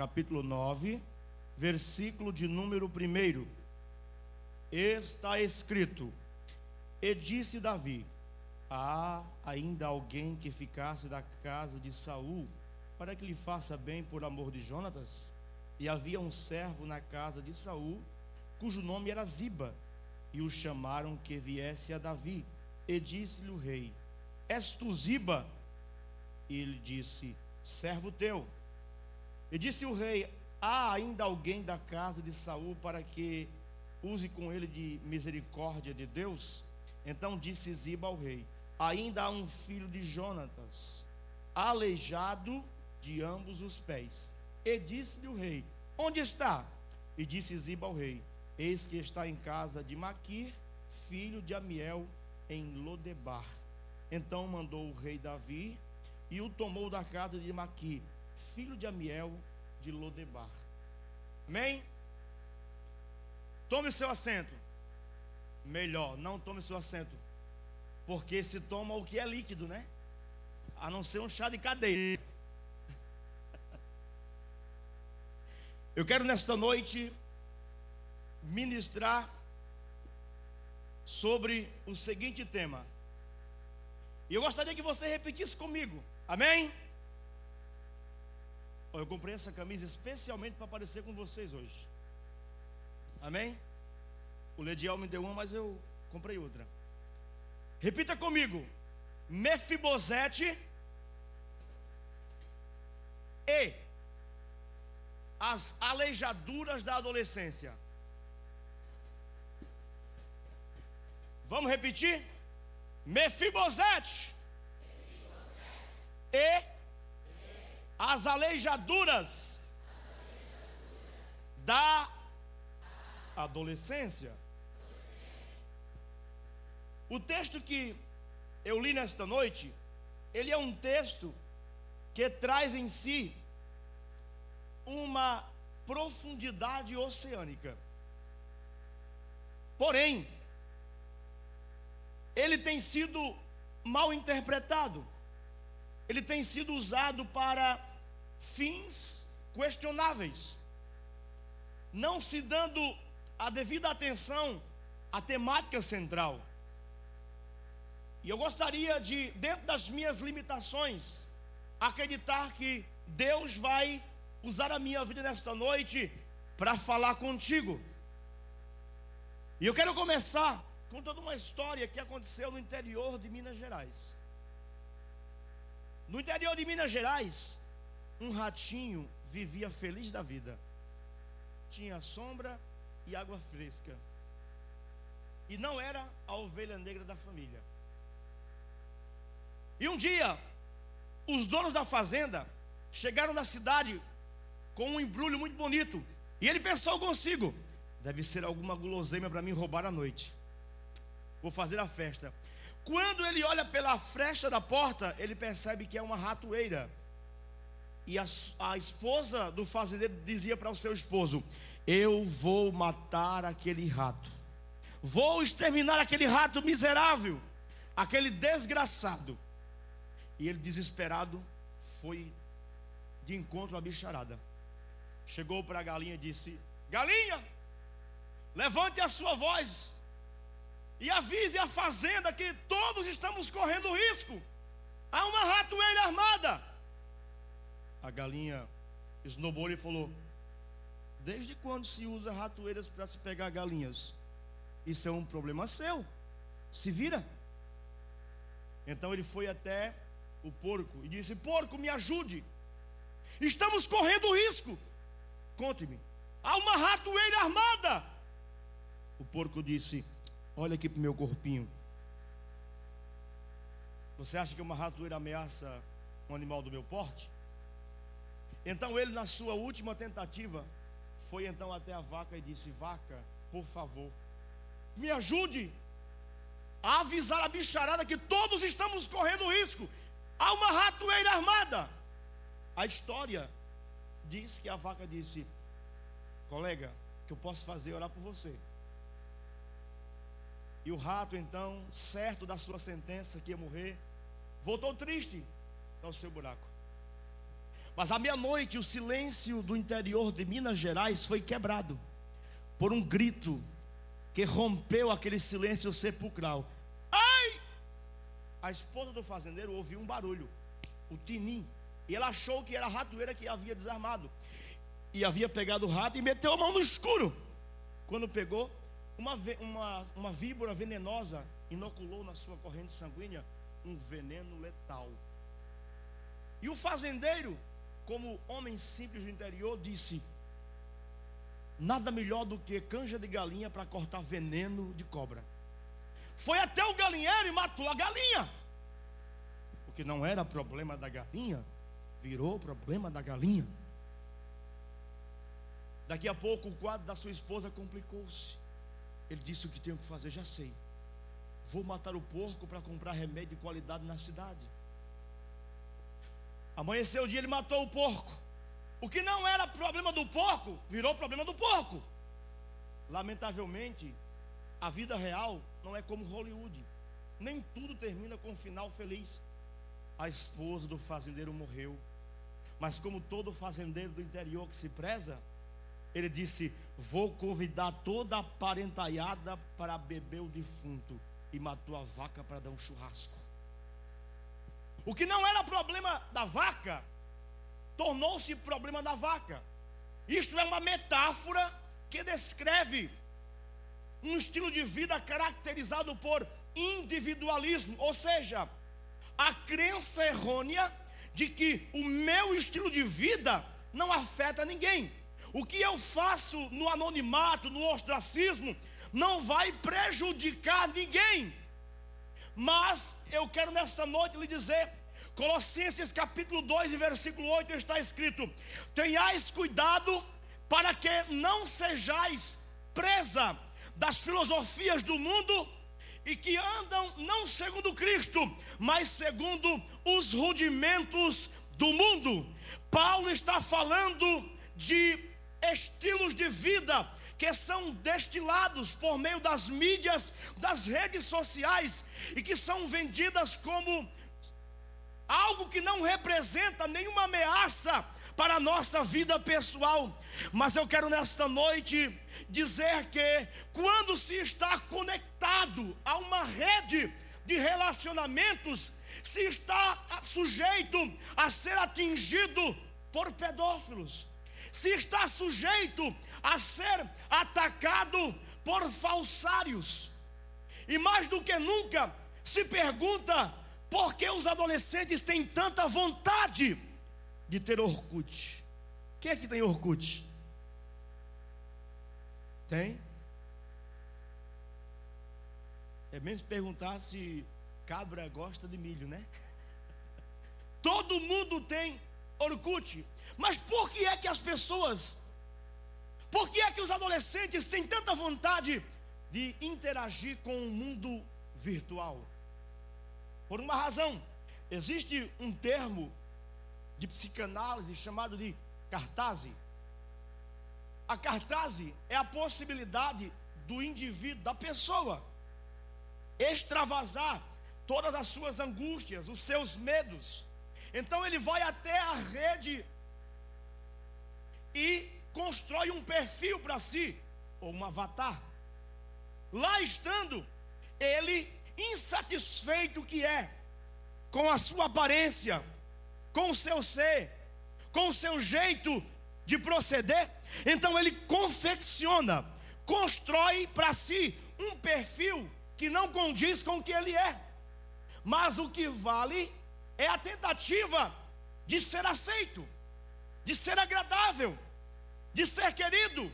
capítulo 9, versículo de número 1. Está escrito: E disse Davi: há ainda alguém que ficasse da casa de Saul, para que lhe faça bem por amor de Jonatas? E havia um servo na casa de Saul, cujo nome era Ziba, e o chamaram que viesse a Davi. E disse-lhe o rei: És tu Ziba? E ele disse: servo teu. E disse o rei: há ainda alguém da casa de Saul para que use com ele de misericórdia de Deus? Então disse Ziba ao rei: ainda há um filho de Jonatas, aleijado de ambos os pés. E disse-lhe o rei: onde está? E disse Ziba ao rei: eis que está em casa de Maquir, filho de Amiel, em Lodebar. Então mandou o rei Davi e o tomou da casa de Maquir, filho de Amiel, de Lodebar. Amém? Tome o seu assento. Melhor, não tome o seu assento, porque se toma o que é líquido, né? A não ser um chá de cadeira. Eu quero nesta noite ministrar sobre o seguinte tema, e eu gostaria que você repetisse comigo. Amém? Eu comprei essa camisa especialmente para aparecer com vocês hoje. Amém? O Lediel me deu uma, mas eu comprei outra. Repita comigo: Mefibosete e as aleijaduras da adolescência. Vamos repetir? Mefibosete e as alejaduras da adolescência. O texto que eu li nesta noite, ele é um texto que traz em si uma profundidade oceânica. Porém, ele tem sido mal interpretado. Ele tem sido usado para fins questionáveis, não se dando a devida atenção à temática central. E eu gostaria de, dentro das minhas limitações, acreditar que Deus vai usar a minha vida nesta noite para falar contigo. E eu quero começar com toda uma história que aconteceu no interior de Minas Gerais. No interior de Minas Gerais, um ratinho vivia feliz da vida. Tinha sombra e água fresca. E não era a ovelha negra da família. E um dia, os donos da fazenda chegaram na cidade com um embrulho muito bonito. E ele pensou consigo: deve ser alguma guloseima para mim roubar à noite. Vou fazer a festa. Quando ele olha pela fresta da porta, ele percebe que é uma ratoeira. E a esposa do fazendeiro dizia para o seu esposo: eu vou matar aquele rato. Vou exterminar aquele rato miserável, aquele desgraçado. E ele, desesperado, foi de encontro à bicharada. Chegou para a galinha e disse: galinha, levante a sua voz e avise a fazenda que todos estamos correndo risco. Há uma ratoeira armada. A galinha esnobou e falou: desde quando se usa ratoeiras para se pegar galinhas? Isso é um problema seu, se vira. Então ele foi até o porco e disse: porco, me ajude, estamos correndo risco, conte-me, há uma ratoeira armada. O porco disse: olha aqui para o meu corpinho. Você acha que uma ratoeira ameaça um animal do meu porte? Então ele, na sua última tentativa, foi então até a vaca e disse: vaca, por favor, me ajude a avisar a bicharada que todos estamos correndo risco. Há uma ratoeira armada. A história diz que a vaca disse: colega, o que eu posso fazer é orar por você. E o rato então, certo da sua sentença que ia morrer, voltou triste ao seu buraco. Mas à meia-noite o silêncio do interior de Minas Gerais foi quebrado por um grito que rompeu aquele silêncio sepulcral. Ai! A esposa do fazendeiro ouviu um barulho, o tinim, e ela achou que era a ratoeira que havia desarmado, e havia pegado o rato e meteu a mão no escuro. Quando pegou, uma víbora venenosa inoculou na sua corrente sanguínea um veneno letal. E o fazendeiro, como homem simples do interior, disse: nada melhor do que canja de galinha para cortar veneno de cobra. Foi até o galinheiro e matou a galinha. O que não era problema da galinha, virou problema da galinha. Daqui a pouco o quadro da sua esposa complicou-se. Ele disse: o que tenho que fazer, já sei. Vou matar o porco para comprar remédio de qualidade na cidade. Amanheceu o dia, ele matou o porco. O que não era problema do porco, virou problema do porco. Lamentavelmente, a vida real não é como Hollywood. Nem tudo termina com um final feliz. A esposa do fazendeiro morreu. Mas como todo fazendeiro do interior que se preza, ele disse: vou convidar toda a parentaiada para beber o defunto. E matou a vaca para dar um churrasco. O que não era problema da vaca, tornou-se problema da vaca. Isto é uma metáfora que descreve um estilo de vida caracterizado por individualismo. Ou seja, a crença errônea de que o meu estilo de vida não afeta ninguém. O que eu faço no anonimato, no ostracismo, não vai prejudicar ninguém. Mas eu quero nesta noite lhe dizer, Colossenses capítulo 2 e versículo 8 está escrito: tenhais cuidado para que não sejais presa das filosofias do mundo, e que andam não segundo Cristo, mas segundo os rudimentos do mundo. Paulo está falando de estilos de vida que são destilados por meio das mídias, das redes sociais, e que são vendidas como algo que não representa nenhuma ameaça para a nossa vida pessoal. Mas eu quero nesta noite dizer que quando se está conectado a uma rede de relacionamentos, se está sujeito a ser atingido por pedófilos, se está sujeito a ser atacado por falsários. E mais do que nunca se pergunta por que os adolescentes têm tanta vontade de ter Orkut. Quem é que tem Orkut? Tem? É menos perguntar se cabra gosta de milho, né? Todo mundo tem Orkut. Mas por que é que as pessoas, por que é que os adolescentes têm tanta vontade de interagir com o mundo virtual? Por uma razão. Existe um termo de psicanálise chamado de cartase. A cartase é a possibilidade do indivíduo, da pessoa, extravasar todas as suas angústias, os seus medos. Então ele vai até a rede e constrói um perfil para si, ou um avatar. Lá estando, ele, insatisfeito que é com a sua aparência, com o seu ser, com o seu jeito de proceder, então ele confecciona, constrói para si um perfil que não condiz com o que ele é. Mas o que vale é a tentativa de ser aceito, de ser agradável, de ser querido,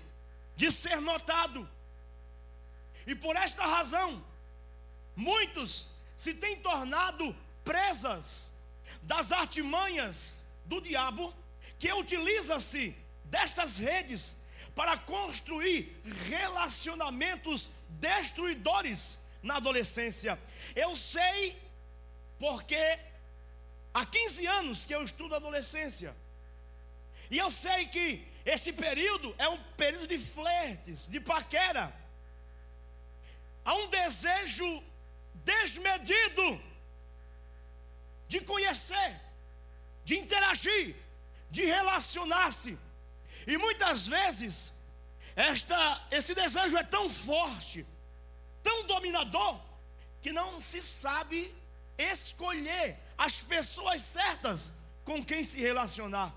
de ser notado. E por esta razão, muitos se têm tornado presas das artimanhas do diabo, que utiliza-se destas redes para construir relacionamentos destruidores na adolescência. Eu sei porque há 15 anos que eu estudo adolescência, e eu sei que esse período é um período de flertes, de paquera. Há um desejo desmedido de conhecer, de interagir, de relacionar-se. E muitas vezes esse desejo é tão forte, tão dominador, que não se sabe escolher as pessoas certas com quem se relacionar.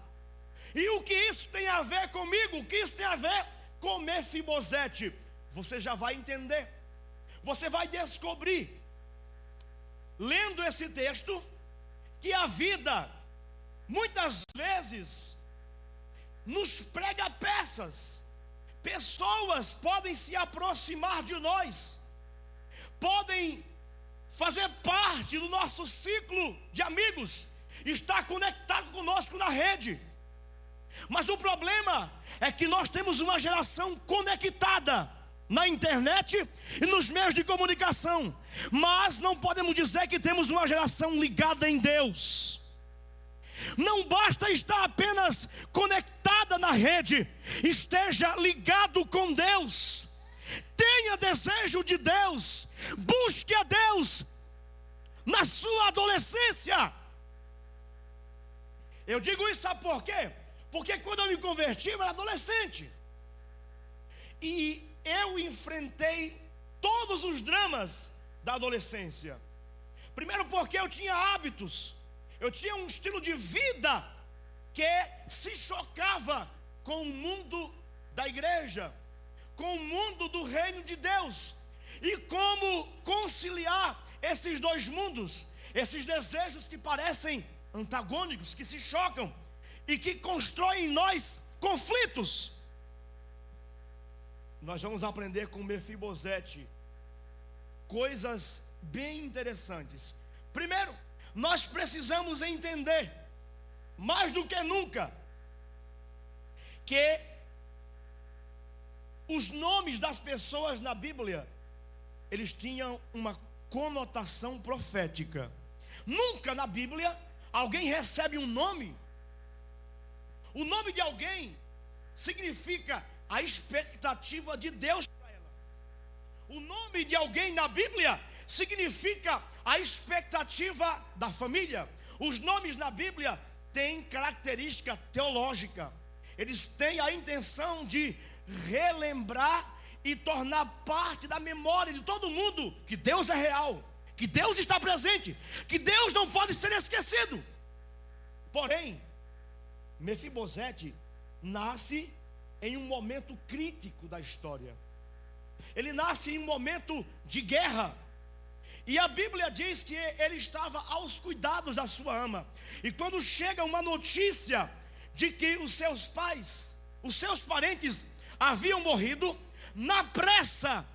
E o que isso tem a ver comigo? O que isso tem a ver com Mefibosete? Você já vai entender. Você vai descobrir, lendo esse texto, que a vida muitas vezes nos prega peças. Pessoas podem se aproximar de nós, podem fazer parte do nosso ciclo de amigos, estar conectado conosco na rede. Mas o problema é que nós temos uma geração conectada na internet e nos meios de comunicação, mas não podemos dizer que temos uma geração ligada em Deus. Não basta estar apenas conectada na rede, esteja ligado com Deus. Tenha desejo de Deus, busque a Deus na sua adolescência. Eu digo isso, sabe por quê? Porque quando eu me converti, eu era adolescente, e eu enfrentei todos os dramas da adolescência. Primeiro porque eu tinha hábitos, eu tinha um estilo de vida que se chocava com o mundo da igreja, com o mundo do reino de Deus. E como conciliar esses dois mundos, esses desejos que parecem antagônicos, que se chocam e que constroem em nós conflitos. Nós vamos aprender com Mefibosete coisas bem interessantes. Primeiro, nós precisamos entender, mais do que nunca, que os nomes das pessoas na Bíblia, eles tinham uma conotação profética. Nunca na Bíblia alguém recebe um nome. O nome de alguém significa a expectativa de Deus para ela. O nome de alguém na Bíblia significa a expectativa da família. Os nomes na Bíblia têm característica teológica. Eles têm a intenção de relembrar e tornar parte da memória de todo mundo que Deus é real, que Deus está presente, que Deus não pode ser esquecido. Porém, Mefibosete nasce em um momento crítico da história. Ele nasce em um momento de guerra. E a Bíblia diz que ele estava aos cuidados da sua ama. E quando chega uma notícia de que os seus pais, os seus parentes haviam morrido, na pressa,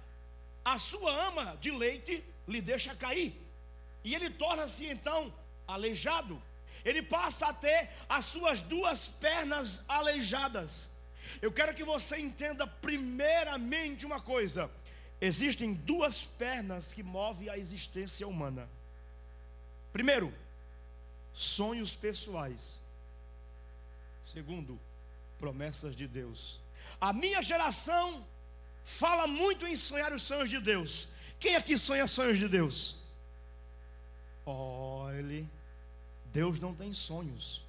a sua ama de leite lhe deixa cair. E ele torna-se então aleijado. Ele passa a ter as suas duas pernas aleijadas. Eu quero que você entenda primeiramente uma coisa: existem duas pernas que movem a existência humana. Primeiro, sonhos pessoais. Segundo, promessas de Deus. A minha geração fala muito em sonhar os sonhos de Deus. Quem aqui sonha sonhos de Deus? Olhe, Deus não tem sonhos.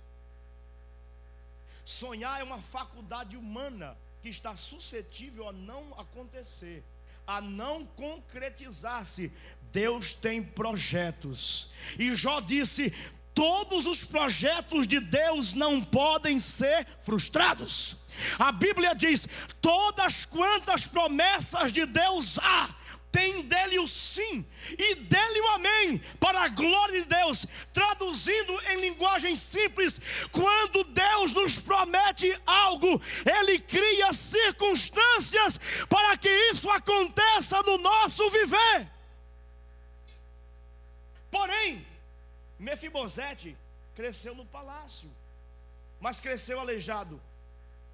Sonhar é uma faculdade humana que está suscetível a não acontecer, a não concretizar-se. Deus tem projetos. E Jó disse: todos os projetos de Deus não podem ser frustrados. A Bíblia diz: todas quantas promessas de Deus há, tem dele o sim e dele o amém, para a glória de Deus. Traduzindo em linguagem simples, quando Deus nos promete algo, Ele cria circunstâncias para que isso aconteça no nosso viver. Porém, Mefibosete cresceu no palácio, mas cresceu aleijado.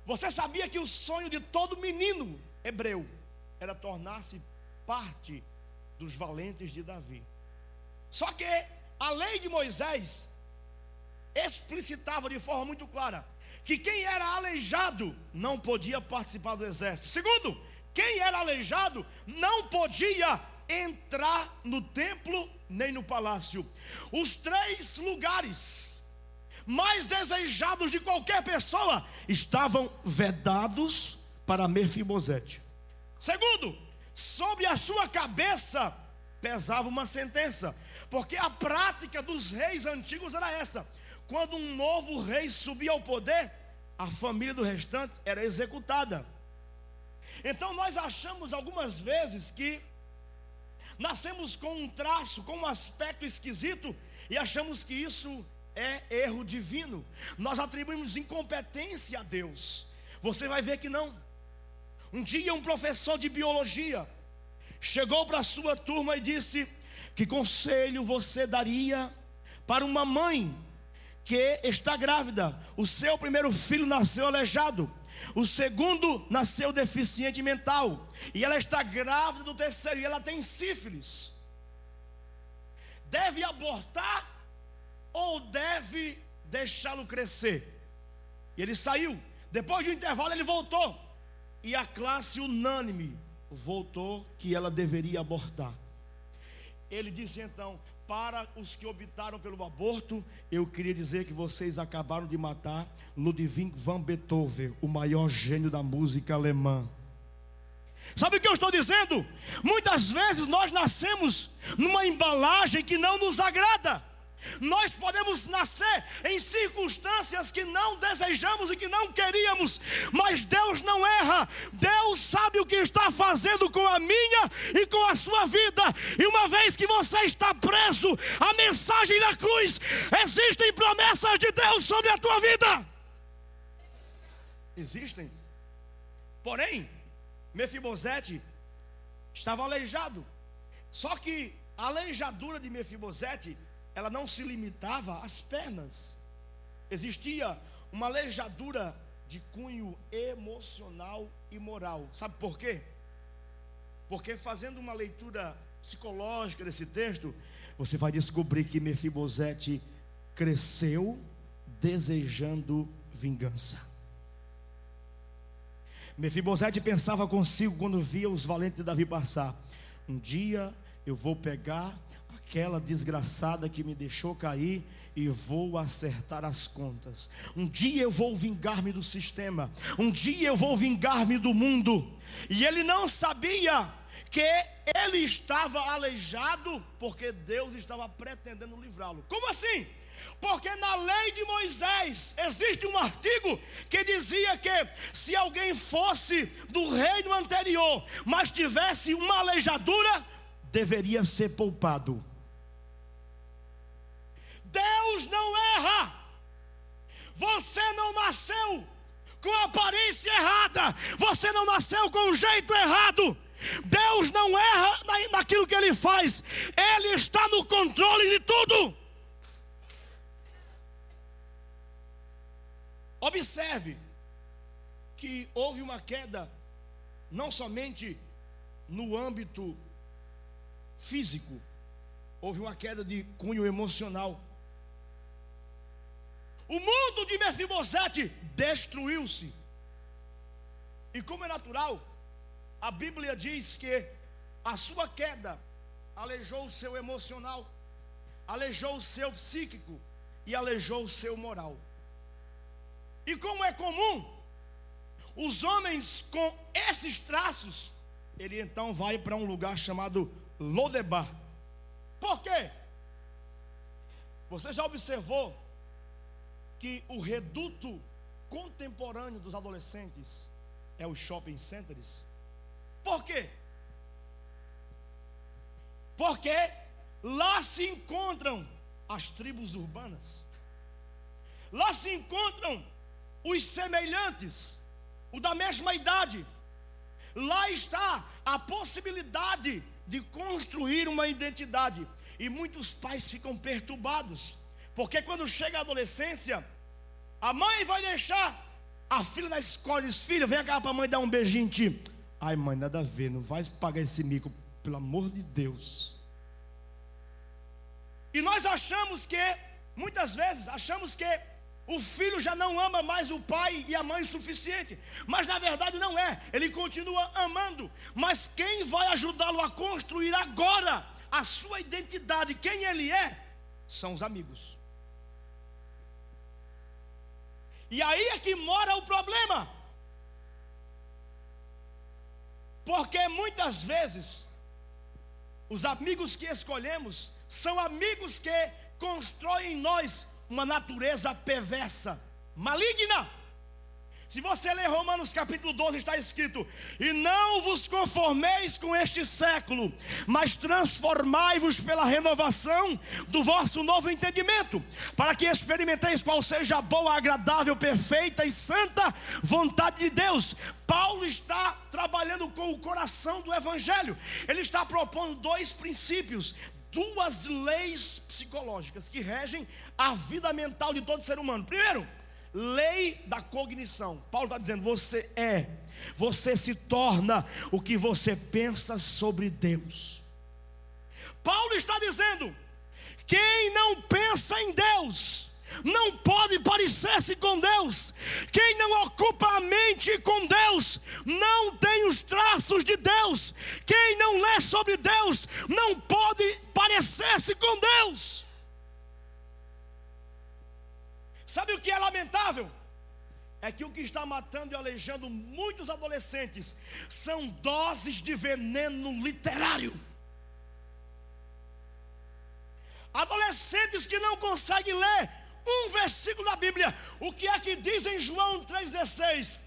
Você sabia que o sonho de todo menino hebreu era tornar-se parte dos valentes de Davi? Só que a lei de Moisés explicitava de forma muito clara que quem era aleijado não podia participar do exército. Segundo, quem era aleijado não podia entrar no templo nem no palácio. Os três lugares mais desejados de qualquer pessoa, estavam vedados para Mefibosete. Segundo, sobre a sua cabeça pesava uma sentença, porque a prática dos reis antigos era essa: quando um novo rei subia ao poder, a família do restante era executada. Então nós achamos algumas vezes que nascemos com um traço, com um aspecto esquisito, e achamos que isso é erro divino. Nós atribuímos incompetência a Deus. Você vai ver que não. Um dia um professor de biologia chegou para a sua turma e disse: que conselho você daria para uma mãe que está grávida? O seu primeiro filho nasceu aleijado, o segundo nasceu deficiente mental, e ela está grávida do terceiro, e ela tem sífilis. Deve abortar ou deve deixá-lo crescer? E ele saiu. Depois de um intervalo ele voltou, e a classe unânime voltou que ela deveria abortar. Ele disse então: para os que optaram pelo aborto, eu queria dizer que vocês acabaram de matar Ludwig van Beethoven, o maior gênio da música alemã. Sabe o que eu estou dizendo? Muitas vezes nós nascemos numa embalagem que não nos agrada. Nós podemos nascer em circunstâncias que não desejamos e que não queríamos, mas Deus não erra. Deus sabe o que está fazendo com a minha e com a sua vida. E uma vez que você está preso à mensagem da cruz, existem promessas de Deus sobre a tua vida. Existem. Porém, Mefibosete estava aleijado. Só que a aleijadura de Mefibosete, ela não se limitava às pernas. Existia uma aleijadura de cunho emocional e moral. Sabe por quê? Porque fazendo uma leitura psicológica desse texto, você vai descobrir que Mefibosete cresceu desejando vingança. Mefibosete pensava consigo quando via os valentes de Davi passar: um dia eu vou pegar aquela desgraçada que me deixou cair e vou acertar as contas. Um dia eu vou vingar-me do sistema. Um dia eu vou vingar-me do mundo. E ele não sabia que ele estava aleijado porque Deus estava pretendendo livrá-lo. Como assim? Porque na lei de Moisés existe um artigo que dizia que se alguém fosse do reino anterior, mas tivesse uma aleijadura, deveria ser poupado. Deus não erra. Você não nasceu com a aparência errada. Você não nasceu com o jeito errado. Deus não erra naquilo que Ele faz. Ele está no controle de tudo. Observe que houve uma queda não somente no âmbito físico, houve uma queda de cunho emocional. O mundo de Mefibosete destruiu-se. E como é natural, a Bíblia diz que a sua queda aleijou o seu emocional, aleijou o seu psíquico e aleijou o seu moral. E como é comum, os homens com esses traços, ele então vai para um lugar chamado Lodebar. Por quê? Você já observou que o reduto contemporâneo dos adolescentes é os shopping centers? Por quê? Porque lá se encontram as tribos urbanas, lá se encontram os semelhantes, o da mesma idade. Lá está a possibilidade de construir uma identidade. E muitos pais ficam perturbados, porque quando chega a adolescência, a mãe vai deixar a filha na escola e diz: filha, vem cá para a mãe dar um beijinho em ti. Ai mãe, nada a ver, não vai pagar esse mico, pelo amor de Deus. E nós achamos que, muitas vezes, achamos que o filho já não ama mais o pai e a mãe o suficiente. Mas na verdade não é, ele continua amando. Mas quem vai ajudá-lo a construir agora a sua identidade, quem ele é, são os amigos. E aí é que mora o problema. Porque muitas vezes os amigos que escolhemos são amigos que constroem em nós uma natureza perversa, maligna. Se você ler Romanos capítulo 12, está escrito: e não vos conformeis com este século, mas transformai-vos pela renovação do vosso novo entendimento, para que experimenteis qual seja a boa, agradável, perfeita e santa vontade de Deus. Paulo está trabalhando com o coração do evangelho. Ele está propondo dois princípios, duas leis psicológicas que regem a vida mental de todo ser humano. Primeiro, lei da cognição. Paulo está dizendo: você se torna o que você pensa sobre Deus. Paulo está dizendo: quem não pensa em Deus não pode parecer-se com Deus. Quem não ocupa a mente com Deus não tem os traços de Deus. Quem não lê sobre Deus não pode parecer-se com Deus. Sabe o que é lamentável? É que o que está matando e aleijando muitos adolescentes são doses de veneno literário. Adolescentes que não conseguem ler um versículo da Bíblia. O que é que diz em João 3,16?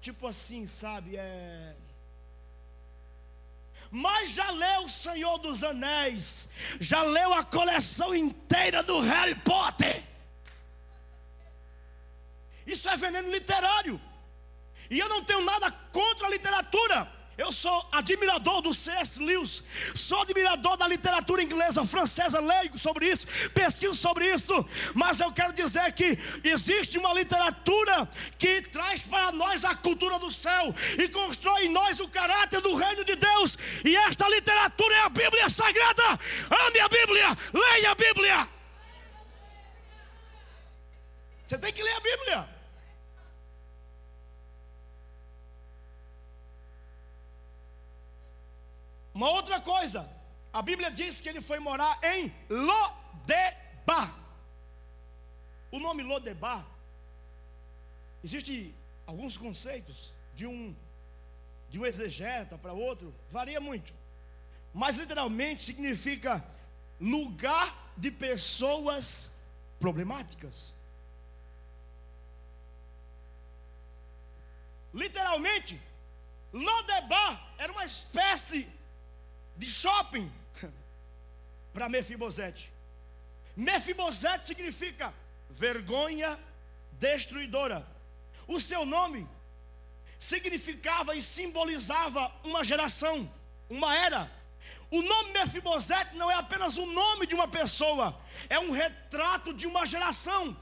Tipo assim, sabe, mas já leu o Senhor dos Anéis, já leu a coleção inteira do Harry Potter. Isso é veneno literário. E eu não tenho nada contra a literatura. Eu sou admirador do C.S. Lewis, sou admirador da literatura inglesa, francesa, leio sobre isso, pesquiso sobre isso. Mas eu quero dizer que existe uma literatura que traz para nós a cultura do céu e constrói em nós o caráter do reino de Deus. E esta literatura é a Bíblia Sagrada. Ame a Bíblia, leia a Bíblia. Você tem que ler a Bíblia. Uma outra coisa, a Bíblia diz que ele foi morar em Lodebar. O nome Lodebar, existem alguns conceitos de um exegeta para outro, varia muito. Mas literalmente significa lugar de pessoas problemáticas. Literalmente, Lodebar era uma espécie de shopping para Mefibosete. Mefibosete significa vergonha destruidora. O seu nome significava e simbolizava uma geração, uma era. O nome Mefibosete não é apenas o nome de uma pessoa, é um retrato de uma geração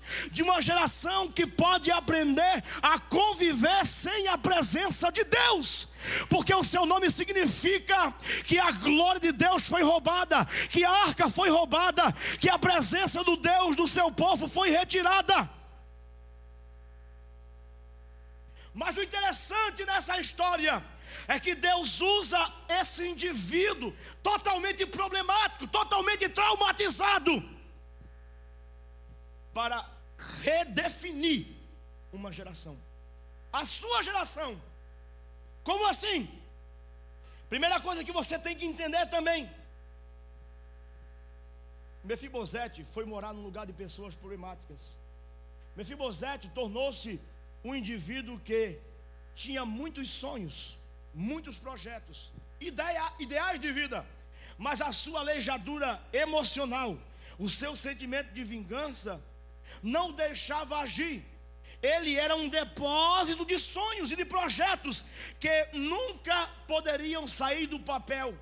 que pode aprender a conviver sem a presença de Deus, porque o seu nome significa que a glória de Deus foi roubada, que a arca foi roubada, que a presença do Deus do seu povo foi retirada. Mas o interessante nessa história é que Deus usa esse indivíduo totalmente problemático, totalmente traumatizado, para redefinir uma geração, a sua geração. Como assim? Primeira coisa que você tem que entender também: Mefibosete foi morar num lugar de pessoas problemáticas. Mefibosete tornou-se um indivíduo que tinha muitos sonhos, muitos projetos, ideais de vida, mas a sua aleijadura emocional, o seu sentimento de vingança, não deixava agir. Ele era um depósito de sonhos e de projetos que nunca poderiam sair do papel.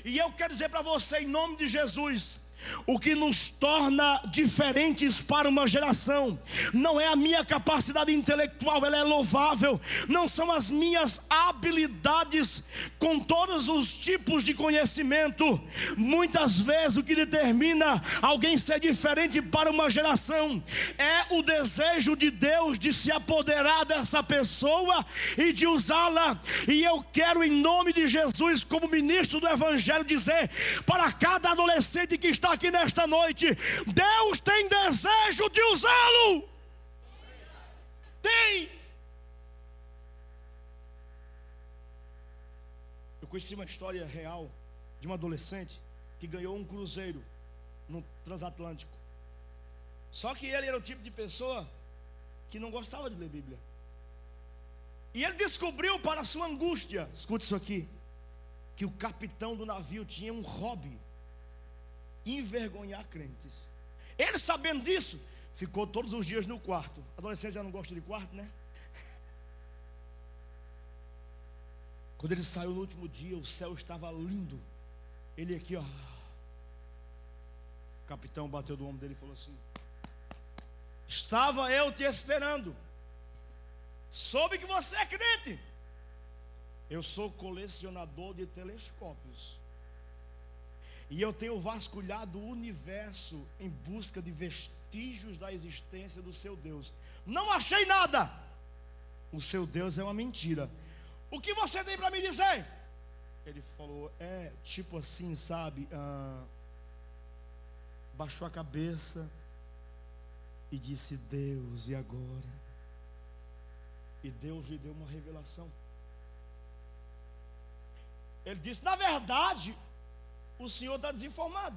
E eu quero dizer para você, em nome de Jesus, o que nos torna diferentes para uma geração não é a minha capacidade intelectual, ela é louvável. Não são as minhas habilidades com todos os tipos de conhecimento. Muitas vezes o que determina alguém ser diferente para uma geração é o desejo de Deus de se apoderar dessa pessoa e de usá-la. E eu quero, em nome de Jesus, como ministro do Evangelho, dizer para cada adolescente que está aqui nesta noite: Deus tem desejo de usá-lo. tem. Eu conheci uma história real de um adolescente que ganhou um cruzeiro no transatlântico. Só que ele era o tipo de pessoa que não gostava de ler Bíblia. E ele descobriu, para sua angústia, escute isso aqui, que o capitão do navio tinha um hobby: envergonhar crentes. Ele, sabendo disso, ficou todos os dias no quarto. Adolescente já não gosta de quarto, né? Quando ele saiu no último dia, o céu estava lindo. Ele aqui, ó. O capitão bateu do ombro dele e falou assim: estava eu te esperando. Soube que você é crente. Eu sou colecionador de telescópios. E eu tenho vasculhado o universo em busca de vestígios da existência do seu Deus. Não achei nada. O seu Deus é uma mentira. O que você tem para me dizer? Ele falou, tipo assim, sabe? Baixou a cabeça e disse: Deus, e agora? E Deus lhe deu uma revelação. Ele disse: na verdade, o senhor está desinformado.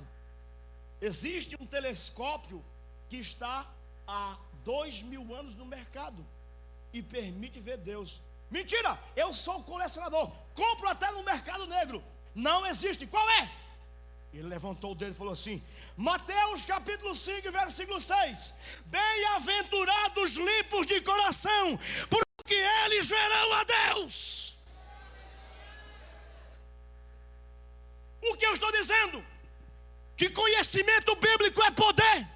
Existe um telescópio que está há 2000 anos no mercado e permite ver Deus. Mentira, eu sou colecionador, compro até no mercado negro. Não existe. Qual é? Ele levantou o dedo e falou assim: Mateus capítulo 5, versículo 6: bem-aventurados limpos de coração, porque eles verão a Deus. O que eu estou dizendo? Que conhecimento bíblico é poder.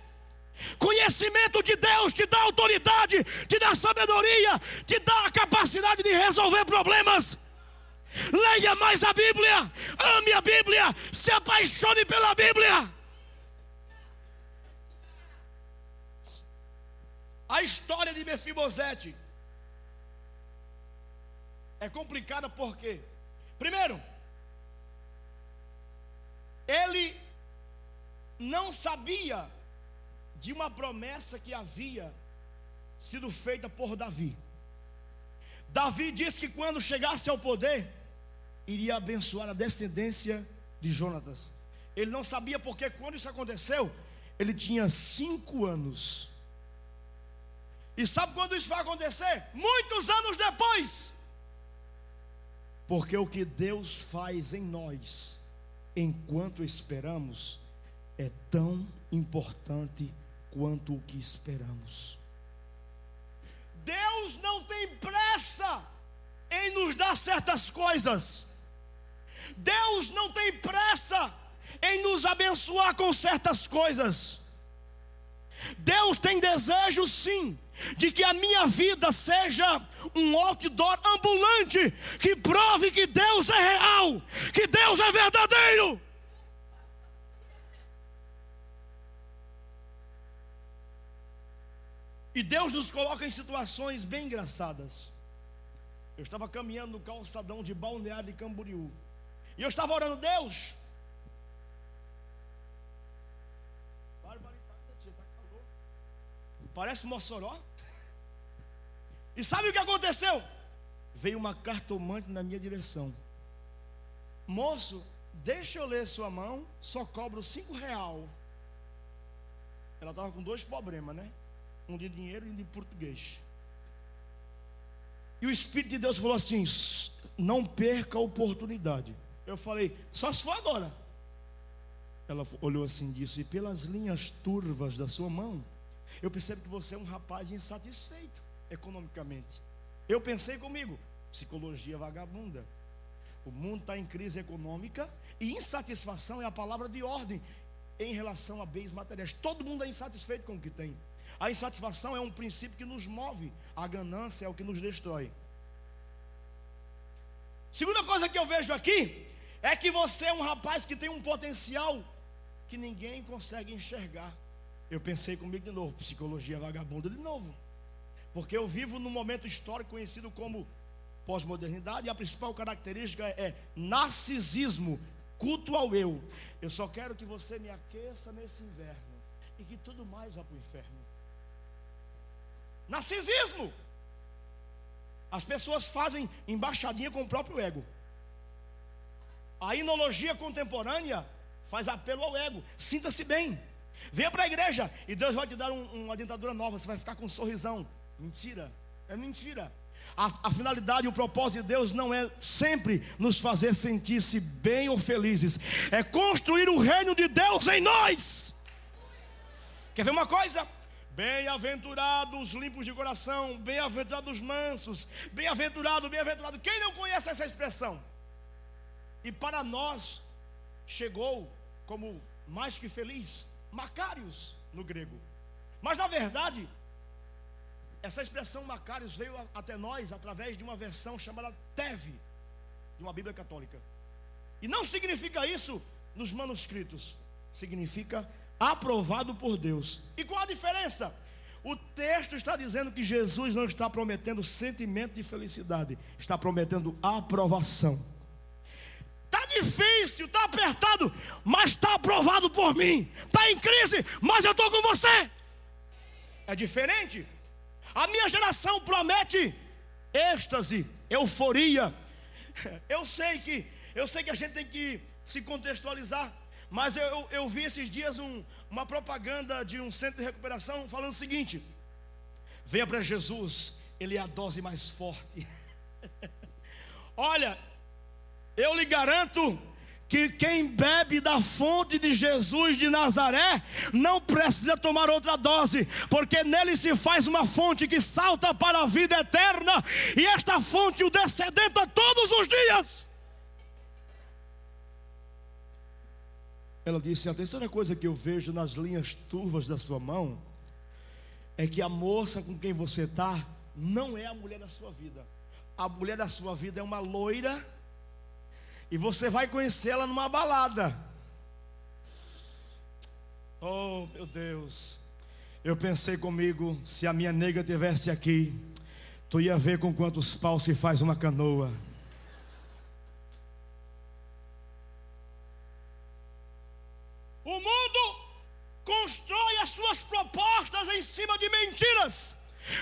Conhecimento de Deus te dá autoridade, te dá sabedoria, te dá a capacidade de resolver problemas. Leia mais a Bíblia, ame a Bíblia, se apaixone pela Bíblia. A história de Mefibosete é complicada porque, primeiro, ele não sabia de uma promessa que havia sido feita por Davi. Davi disse que quando chegasse ao poder, iria abençoar a descendência de Jonatas. Ele não sabia porque quando isso aconteceu, ele tinha 5 anos. E sabe quando isso vai acontecer? Muitos anos depois. Porque o que Deus faz em nós, enquanto esperamos, é tão importante quanto o que esperamos. Deus não tem pressa em nos dar certas coisas. Deus não tem pressa em nos abençoar com certas coisas. Deus tem desejo, sim, de que a minha vida seja um outdoor ambulante que prove que Deus é real, que Deus é verdadeiro. E Deus nos coloca em situações bem engraçadas. Eu estava caminhando no calçadão de Balneário de Camboriú, e eu estava orando: Deus, parece Mossoró. E sabe o que aconteceu? Veio uma cartomante na minha direção: moço, deixa eu ler sua mão, só cobro R$5. Ela estava com 2 problemas, né? Um de dinheiro e um de português. E o Espírito de Deus falou assim: não perca a oportunidade. Eu falei: só se for agora. Ela olhou assim e disse: e pelas linhas turvas da sua mão, eu percebo que você é um rapaz insatisfeito economicamente. Eu pensei comigo: psicologia vagabunda. O mundo está em crise econômica, e insatisfação é a palavra de ordem em relação a bens materiais. Todo mundo é insatisfeito com o que tem. A insatisfação é um princípio que nos move. A ganância é o que nos destrói. Segunda coisa que eu vejo aqui é que você é um rapaz que tem um potencial que ninguém consegue enxergar. Eu pensei comigo de novo: psicologia vagabunda de novo. Porque eu vivo num momento histórico conhecido como pós-modernidade, e a principal característica é narcisismo, culto ao eu. Eu só quero que você me aqueça nesse inverno e que tudo mais vá para o inferno. Narcisismo. As pessoas fazem embaixadinha com o próprio ego. A inologia contemporânea faz apelo ao ego. Sinta-se bem, venha para a igreja e Deus vai te dar uma dentadura nova. Você vai ficar com um sorrisão. Mentira, é mentira. A finalidade e o propósito de Deus não é sempre nos fazer sentir-se bem ou felizes, é construir o reino de Deus em nós. Quer ver uma coisa? Bem-aventurados os limpos de coração, bem-aventurados os mansos, bem-aventurado, bem-aventurado. Quem não conhece essa expressão? E para nós chegou como mais que feliz, Macários no grego. Mas na verdade, essa expressão Macários veio até nós através de uma versão chamada Teve, de uma Bíblia católica. E não significa isso nos manuscritos, significa aprovado por Deus. E qual a diferença? O texto está dizendo que Jesus não está prometendo sentimento de felicidade, está prometendo aprovação. Está difícil, está apertado, mas está aprovado por mim. Está em crise, mas eu estou com você. É diferente. A minha geração promete êxtase, euforia. Eu sei que a gente tem que se contextualizar. Mas eu vi esses dias uma propaganda de um centro de recuperação falando o seguinte: venha para Jesus, Ele é a dose mais forte. Olha, eu lhe garanto que quem bebe da fonte de Jesus de Nazaré não precisa tomar outra dose, porque nele se faz uma fonte que salta para a vida eterna, e esta fonte o descedenta todos os dias. Ela disse: a terceira coisa que eu vejo nas linhas turvas da sua mão é que a moça com quem você está não é a mulher da sua vida. A mulher da sua vida é uma loira, e você vai conhecê-la numa balada. Oh, meu Deus. Eu pensei comigo, se a minha nega estivesse aqui, tu ia ver com quantos paus se faz uma canoa. O mundo constrói as suas propostas em cima de mentiras.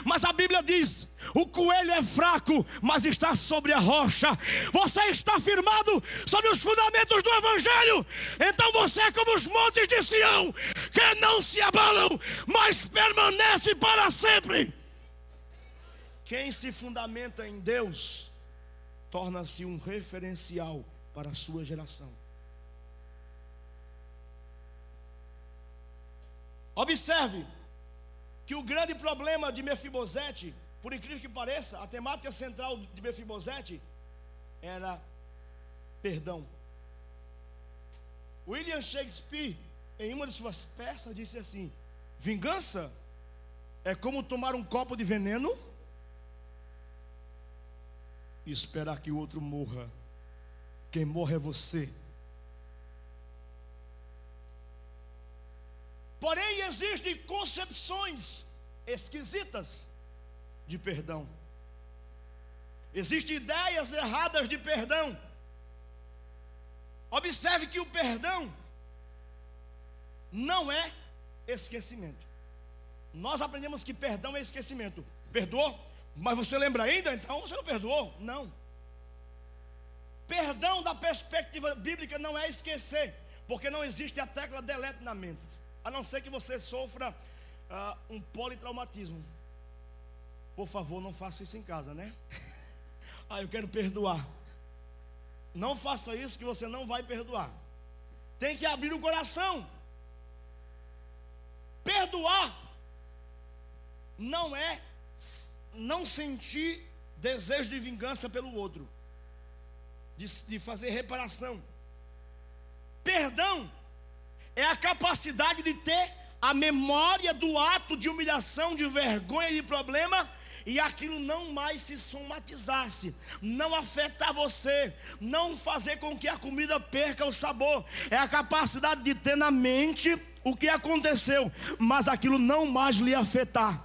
Mas a Bíblia diz: o coelho é fraco, mas está sobre a rocha. Você está firmado sobre os fundamentos do Evangelho. Então você é como os montes de Sião, que não se abalam, mas permanece para sempre. Quem se fundamenta em Deus torna-se um referencial para a sua geração. Observe que o grande problema de Mefibosete, por incrível que pareça, a temática central de Mefibosete era perdão. William Shakespeare, em uma de suas peças, disse assim: vingança é como tomar um copo de veneno e esperar que o outro morra. Quem morre é você. Porém, existem concepções esquisitas de perdão. Existem ideias erradas de perdão. Observe que o perdão não é esquecimento. Nós aprendemos que perdão é esquecimento. Perdoou, mas você lembra ainda? Então você não perdoou. Não. Perdão da perspectiva bíblica não é esquecer, porque não existe a tecla delete na mente, a não ser que você sofra um politraumatismo. Por favor, não faça isso em casa, né? Eu quero perdoar. Não faça isso, que você não vai perdoar. Tem que abrir o coração. Perdoar não é não sentir desejo de vingança pelo outro, de fazer reparação. Perdão é a capacidade de ter a memória do ato de humilhação, de vergonha e de problema, e aquilo não mais se somatizasse, não afetar você, não fazer com que a comida perca o sabor. É a capacidade de ter na mente o que aconteceu, mas aquilo não mais lhe afetar.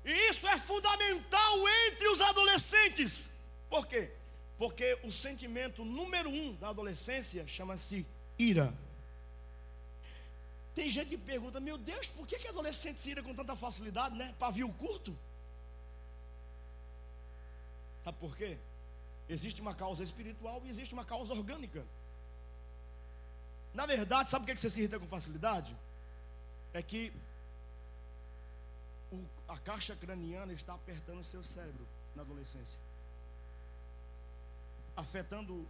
E isso é fundamental entre os adolescentes. Por quê? Porque o sentimento número 1 da adolescência chama-se ira. Tem gente que pergunta: meu Deus, por que adolescente se ira com tanta facilidade, né? Pavio curto. Sabe por quê? Existe uma causa espiritual e existe uma causa orgânica. Na verdade, sabe por que você se irrita com facilidade? É que a caixa craniana está apertando o seu cérebro na adolescência, afetando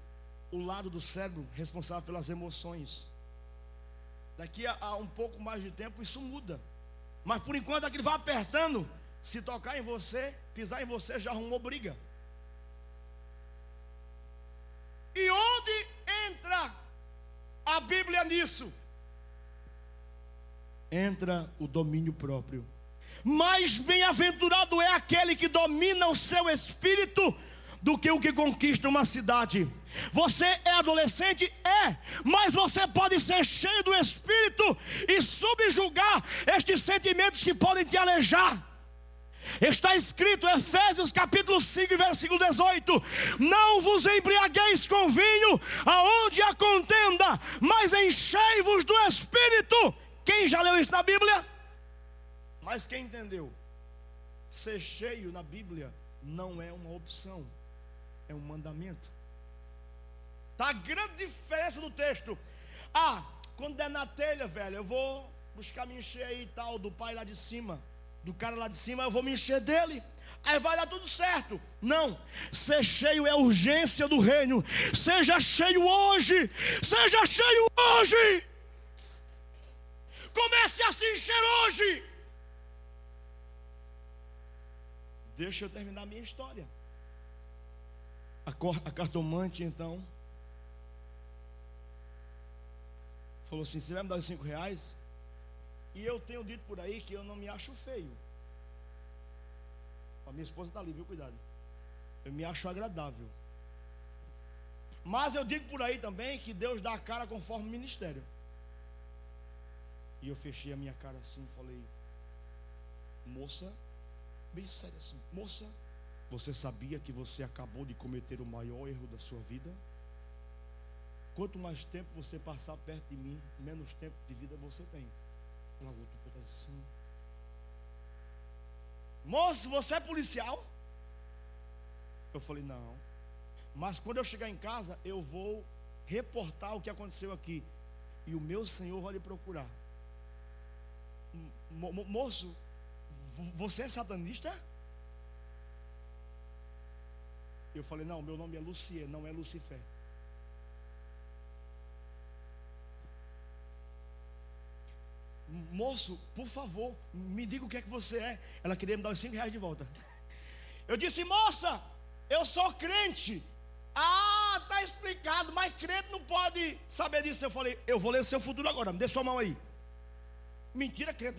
o lado do cérebro responsável pelas emoções. Daqui a um pouco mais de tempo isso muda, mas por enquanto aquilo vai apertando. Se tocar em você, pisar em você, já arrumou briga. E onde entra a Bíblia nisso? Entra o domínio próprio. Mais bem-aventurado é aquele que domina o seu espírito do que o que conquista uma cidade. Você é adolescente? É, mas você pode ser cheio do Espírito e subjugar estes sentimentos que podem te alejar. Está escrito em Efésios capítulo 5, versículo 18: não vos embriagueis com vinho, aonde há contenda, mas enchei-vos do Espírito. Quem já leu isso na Bíblia? Mas quem entendeu? Ser cheio na Bíblia não é uma opção, é um mandamento. Está a grande diferença do texto. Quando der na telha, velho, eu vou buscar me encher aí e tal, do pai lá de cima, do cara lá de cima, eu vou me encher dele, aí vai dar tudo certo. Não, ser cheio é urgência do reino. Seja cheio hoje, seja cheio hoje. Comece a se encher hoje. Deixa eu terminar a minha história. A cartomante então falou assim: você vai me dar os R$5? E eu tenho dito por aí que eu não me acho feio. A minha esposa está ali, viu? Cuidado. Eu me acho agradável. Mas eu digo por aí também que Deus dá a cara conforme o ministério. E eu fechei a minha cara assim e falei: moça, bem sério assim, moça, você sabia que você acabou de cometer o maior erro da sua vida? Quanto mais tempo você passar perto de mim, menos tempo de vida você tem. Ela voltou assim: moço, você é policial? Eu falei: não, mas quando eu chegar em casa eu vou reportar o que aconteceu aqui, e o meu Senhor vai lhe procurar. Moço, você é satanista? Eu falei: não, meu nome é Lucier, não é Lucifer. Moço, por favor, me diga o que é que você é. Ela queria me dar os R$5 de volta. Eu disse: moça, eu sou crente. Tá explicado, mas crente não pode saber disso. Eu falei: eu vou ler o seu futuro agora, me dê sua mão aí. Mentira, crente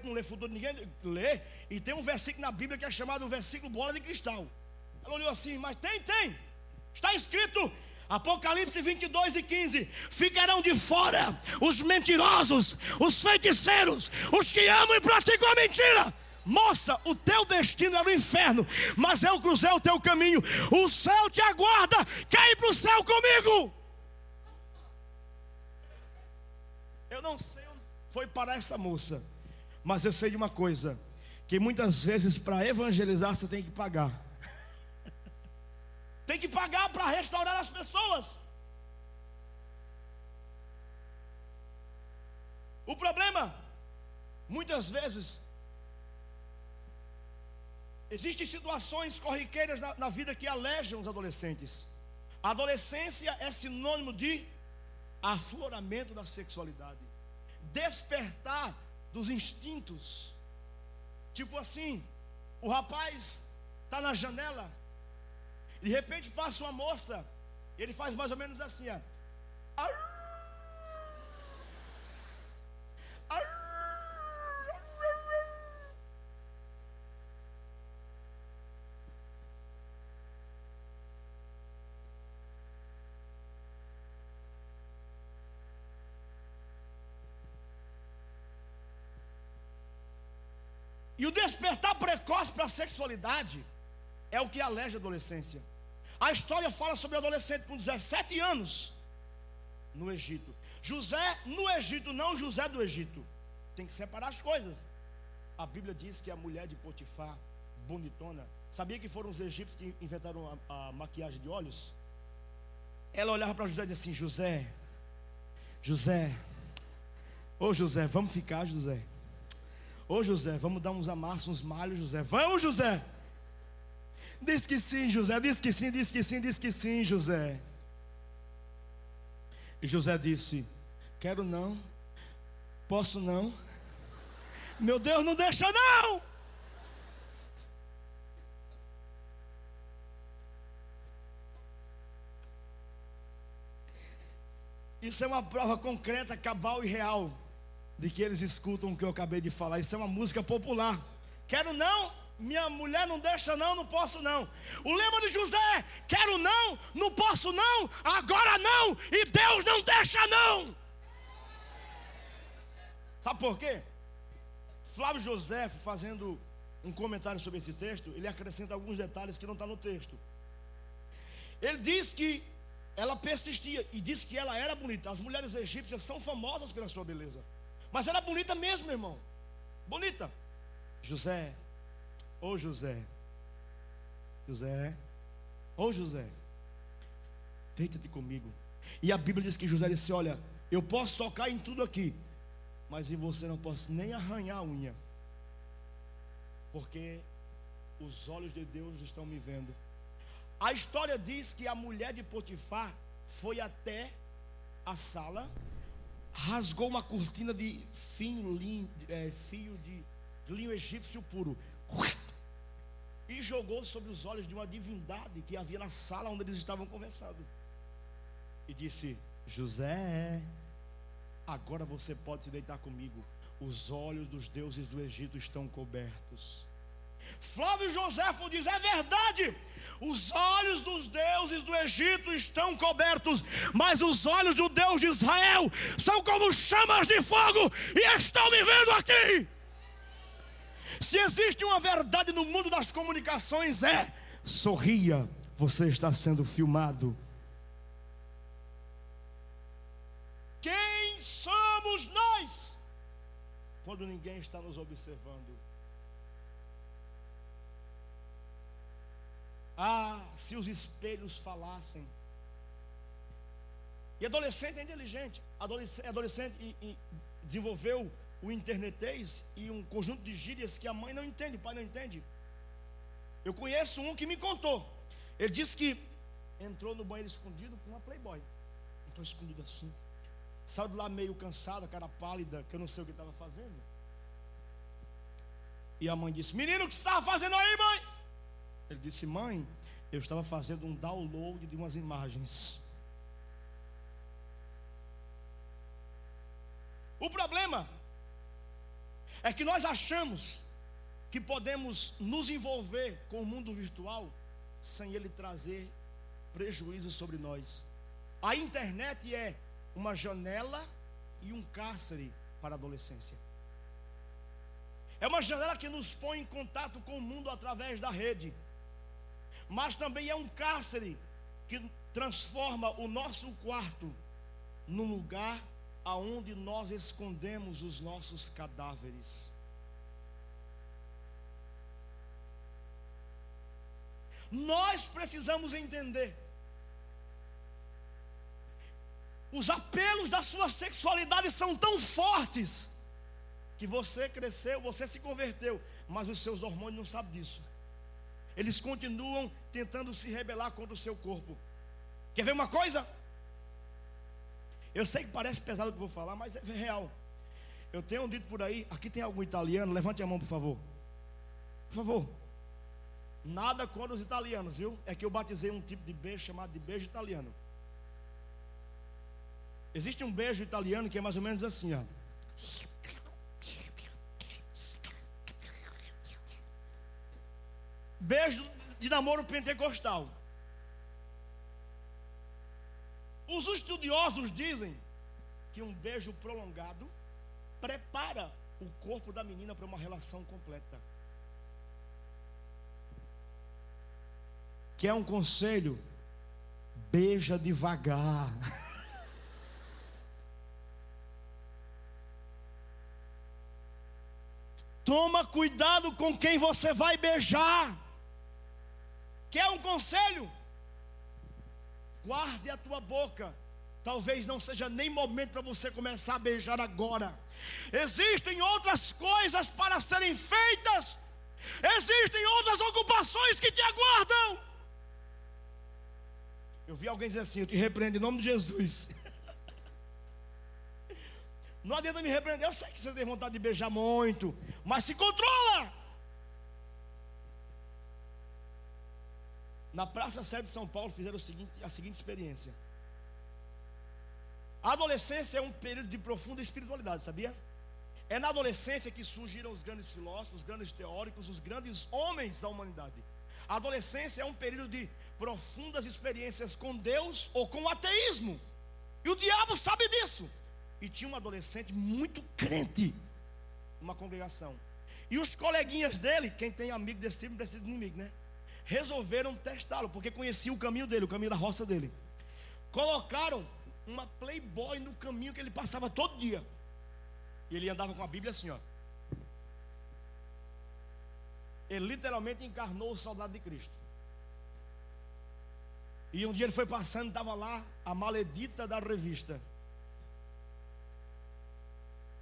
não lê futuro, ninguém lê. E tem um versículo na Bíblia que é chamado o versículo bola de cristal. Ela olhou assim: mas tem, está escrito, Apocalipse 22:15: ficarão de fora os mentirosos, os feiticeiros, os que amam e praticam a mentira. Moça, o teu destino era o inferno, mas eu cruzei o teu caminho. O céu te aguarda, quer ir para o céu comigo? Eu não sei onde foi parar essa moça, mas eu sei de uma coisa, que muitas vezes para evangelizar você tem que pagar. Tem que pagar para restaurar as pessoas. O problema, muitas vezes, existem situações corriqueiras na vida que alejam os adolescentes. A adolescência é sinônimo de afloramento da sexualidade, despertar dos instintos. Tipo assim, o rapaz está na janela, de repente passa uma moça, ele faz mais ou menos assim, ó. E o despertar precoce para a sexualidade é o que aleja a adolescência. A história fala sobre um adolescente com 17 anos no Egito. José no Egito, não José do Egito. Tem que separar as coisas. A Bíblia diz que a mulher de Potifar, bonitona, Sabia que foram os egípcios que inventaram a maquiagem de olhos? Ela olhava para José e dizia assim: José, José, ô José, vamos ficar, José. Ô José, vamos dar uns amassos, uns malhos, José. Vamos, José. Diz que sim, José. Diz que sim, diz que sim, diz que sim, José. E José disse: quero não, posso não. Meu Deus, não deixa não. Isso é uma prova concreta, cabal e real de que eles escutam o que eu acabei de falar. Isso é uma música popular. Quero não, minha mulher não deixa não, não posso não. O lema de José é: quero não, não posso não, agora não, e Deus não deixa não. Sabe por quê? Flávio José, fazendo um comentário sobre esse texto, ele acrescenta alguns detalhes que não está no texto. Ele diz que ela persistia e disse que ela era bonita. As mulheres egípcias são famosas pela sua beleza, mas era bonita mesmo, meu irmão. Bonita. José, ô José, José, ô José, deita-te comigo. E a Bíblia diz que José disse: olha, eu posso tocar em tudo aqui, mas em você não posso nem arranhar a unha, porque os olhos de Deus estão me vendo. A história diz que a mulher de Potifar foi até a sala, rasgou uma cortina de fio de linho egípcio puro e jogou sobre os olhos de uma divindade que havia na sala onde eles estavam conversando, e disse: José, agora você pode se deitar comigo, os olhos dos deuses do Egito estão cobertos. Flávio Joséfo diz: é verdade, os olhos dos deuses do Egito estão cobertos, mas os olhos do Deus de Israel são como chamas de fogo e estão me vendo aqui. Se existe uma verdade no mundo das comunicações, é: sorria, você está sendo filmado. Quem somos nós quando ninguém está nos observando? Ah, se os espelhos falassem. E adolescente é inteligente. Adolescente e desenvolveu o internetês e um conjunto de gírias que a mãe não entende, o pai não entende. Eu conheço um que me contou. Ele disse que entrou no banheiro escondido com uma Playboy. Entrou escondido assim. Saiu de lá meio cansada, cara pálida, que eu não sei o que estava fazendo. E a mãe disse: menino, o que você estava fazendo aí, mãe? Ele disse: mãe, eu estava fazendo um download de umas imagens. O problema é que nós achamos que podemos nos envolver com o mundo virtual sem ele trazer prejuízo sobre nós. A internet é uma janela e um cárcere para a adolescência. É uma janela que nos põe em contato com o mundo através da rede, mas também é um cárcere que transforma o nosso quarto num lugar aonde nós escondemos os nossos cadáveres. Nós precisamos entender: os apelos da sua sexualidade são tão fortes que você cresceu, você se converteu, mas os seus hormônios não sabem disso. Eles continuam tentando se rebelar contra o seu corpo. Quer ver uma coisa? Eu sei que parece pesado o que eu vou falar, mas é real. Eu tenho dito por aí, aqui tem algum italiano? Levante a mão, por favor. Por favor. Nada contra os italianos, viu? É que eu batizei um tipo de beijo chamado de beijo italiano. Existe um beijo italiano que é mais ou menos assim, ó. Beijo de namoro pentecostal. Os estudiosos dizem que um beijo prolongado prepara o corpo da menina para uma relação completa. Quer um conselho? Beija devagar. Toma cuidado com quem você vai beijar. Quer um conselho? Guarde a tua boca. Talvez não seja nem momento para você começar a beijar agora. Existem outras coisas para serem feitas. Existem outras ocupações que te aguardam. Eu vi alguém dizer assim: eu te repreendo em nome de Jesus. Não adianta me repreender. Eu sei que você tem vontade de beijar muito, mas se controla. Na Praça 7 de São Paulo fizeram a seguinte experiência. A adolescência é um período de profunda espiritualidade, sabia? É na adolescência que surgiram os grandes filósofos, os grandes teóricos, os grandes homens da humanidade. A adolescência é um período de profundas experiências com Deus ou com o ateísmo. E o diabo sabe disso. E tinha um adolescente muito crente numa congregação. E os coleguinhas dele, quem tem amigo desse tipo não precisa de inimigo, né? Resolveram testá-lo, porque conheciam o caminho dele, o caminho da roça dele. Colocaram uma Playboy no caminho que ele passava todo dia. E ele andava com a Bíblia assim, ó. Ele literalmente encarnou o soldado de Cristo. E um dia ele foi passando, estava lá a maledita da revista.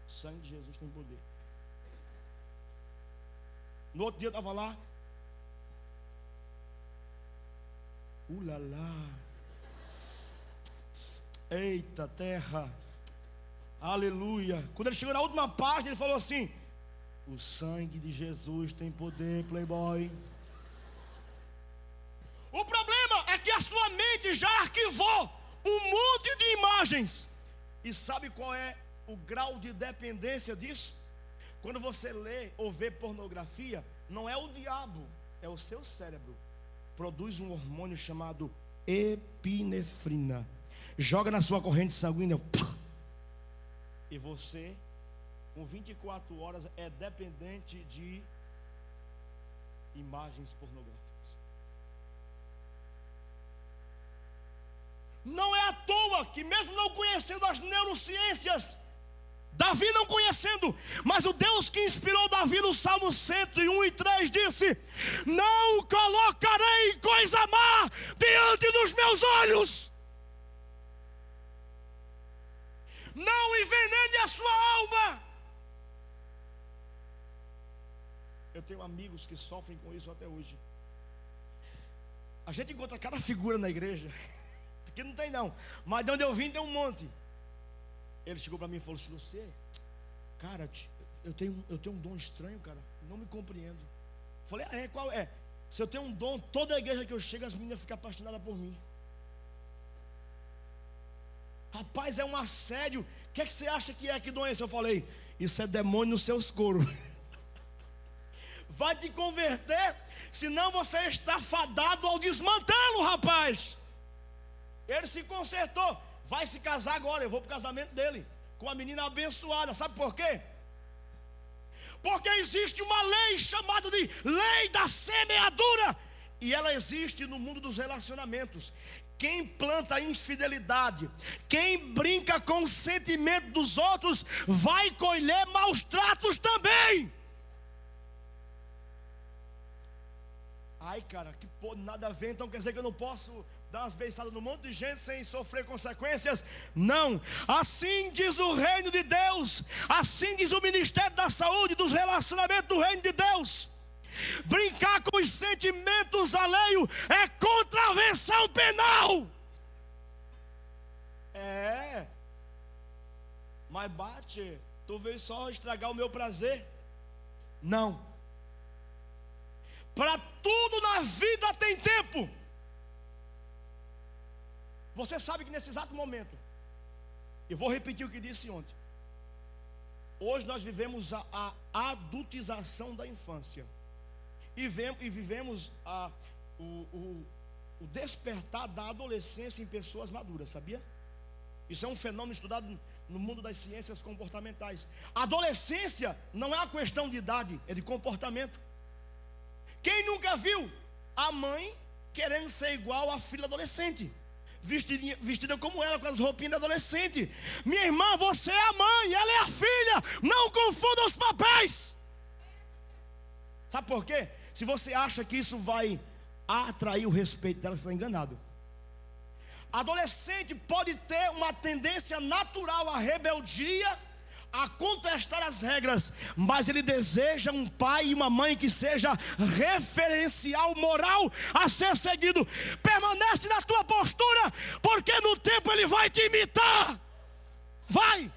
O sangue de Jesus tem poder. No outro dia estava lá. Ulalá. Eita terra. Aleluia. Quando ele chegou na última página, ele falou assim: o sangue de Jesus tem poder, playboy. O problema é que a sua mente já arquivou um monte de imagens. E sabe qual é o grau de dependência disso? Quando você lê ou vê pornografia, não é o diabo, é o seu cérebro. Produz um hormônio chamado epinefrina. Joga na sua corrente sanguínea. E você, com 24 horas, é dependente de imagens pornográficas. Não é à toa que, mesmo não conhecendo as neurociências, Davi não conhecendo, mas o Deus que inspirou Davi no Salmo 101:3 disse: não colocarei coisa má diante dos meus olhos. Não envenene a sua alma. Eu tenho amigos que sofrem com isso até hoje. A gente encontra cada figura na igreja. Aqui não tem não, mas de onde eu vim tem um monte. Ele chegou para mim e falou assim: você, cara, eu tenho um dom estranho, cara, não me compreendo. Falei: ah, qual é? Se eu tenho um dom, toda a igreja que eu chego, as meninas ficam apaixonadas por mim. Rapaz, é um assédio. O que é que você acha que é? Que dom é esse? Eu falei: isso é demônio nos seus coros. Vai te converter, senão você está fadado ao desmantelo, rapaz. Ele se consertou. Vai se casar agora. Eu vou para o casamento dele com a menina abençoada. Sabe por quê? Porque existe uma lei chamada de lei da semeadura. E ela existe no mundo dos relacionamentos. Quem planta infidelidade, quem brinca com o sentimento dos outros, vai colher maus tratos também. Ai, cara, que pô, nada a ver. Então quer dizer que eu não posso dar umas beiçadas num monte de gente sem sofrer consequências? Não. Assim diz o reino de Deus. Assim diz o Ministério da Saúde, dos relacionamentos do reino de Deus. Brincar com os sentimentos alheios é contravenção penal. É. Mas bate, tu veio só estragar o meu prazer? Não. Para tudo na vida tem tempo. Você sabe que nesse exato momento, eu vou repetir o que disse ontem. Hoje nós vivemos a adultização da infância. E vivemos o despertar da adolescência em pessoas maduras, sabia? Isso é um fenômeno estudado no mundo das ciências comportamentais. A adolescência não é uma questão de idade, é de comportamento. Quem nunca viu a mãe querendo ser igual à filha adolescente, vestida como ela, com as roupinhas da adolescente? Minha irmã, você é a mãe, ela é a filha. Não confunda os papéis. Sabe por quê? Se você acha que isso vai atrair o respeito dela, você está enganado. Adolescente pode ter uma tendência natural à rebeldia, a contestar as regras, mas ele deseja um pai e uma mãe que seja referencial moral a ser seguido. Permanece na tua postura, porque no tempo ele vai te imitar. Vai.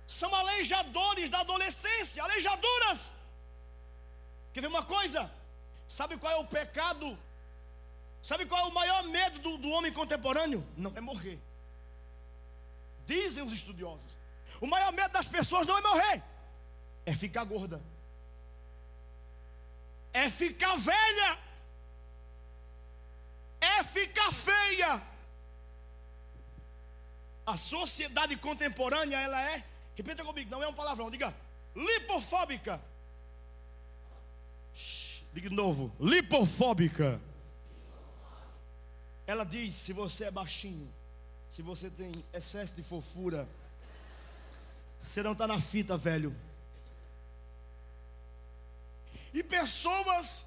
São aleijadores da adolescência, aleijadores. Quer ver uma coisa? Sabe qual é o pecado? Sabe qual é o maior medo do homem contemporâneo? Não é morrer. Dizem os estudiosos. O maior medo das pessoas não é morrer, é ficar gorda, é ficar velha, é ficar feia. A sociedade contemporânea, ela é, repita comigo, não é um palavrão, diga, lipofóbica. Diga de novo, lipofóbica. Ela diz: se você é baixinho, se você tem excesso de fofura, você não está na fita, velho. E pessoas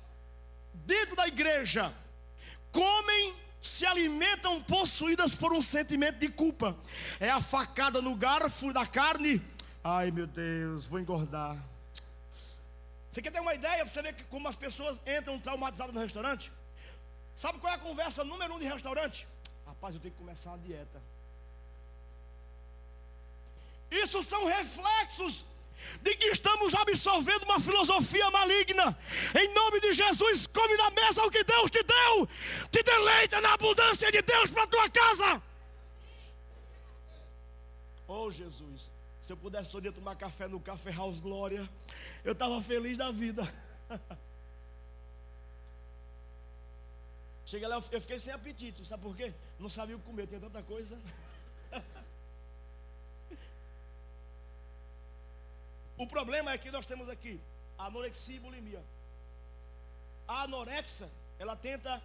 dentro da igreja comem, se alimentam possuídas por um sentimento de culpa. É a facada no garfo da carne. Ai meu Deus, vou engordar. Você quer ter uma ideia para você ver como as pessoas entram traumatizadas no restaurante? Sabe qual é a conversa número 1 de restaurante? Rapaz, eu tenho que começar uma dieta. Isso são reflexos de que estamos absorvendo uma filosofia maligna. Em nome de Jesus, come na mesa o que Deus te deu. Te deleita na abundância de Deus para a tua casa. Oh Jesus, se eu pudesse todo dia tomar café no Café House Glória, eu estava feliz da vida. Cheguei lá, eu fiquei sem apetite. Sabe por quê? Não sabia o que comer, tinha tanta coisa. O problema é que nós temos aqui anorexia e bulimia. A anorexia, ela tenta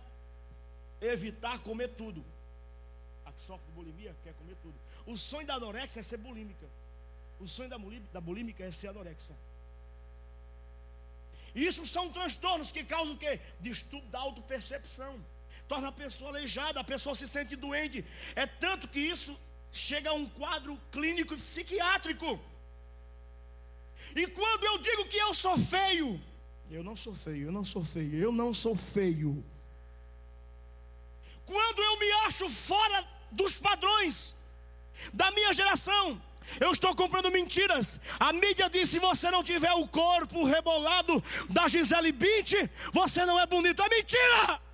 evitar comer tudo. A que sofre de bulimia quer comer tudo. O sonho da anorexia é ser bulímica. O sonho da bulímica é ser anorexia. Isso são transtornos que causam o quê? Distúrbio da autopercepção. Torna a pessoa aleijada, a pessoa se sente doente. É tanto que isso chega a um quadro clínico psiquiátrico. E quando eu digo que eu sou feio, eu não sou feio, eu não sou feio, eu não sou feio. Quando eu me acho fora dos padrões da minha geração, eu estou comprando mentiras. A mídia diz: se você não tiver o corpo rebolado da Gisele Bündchen, você não é bonito. É mentira!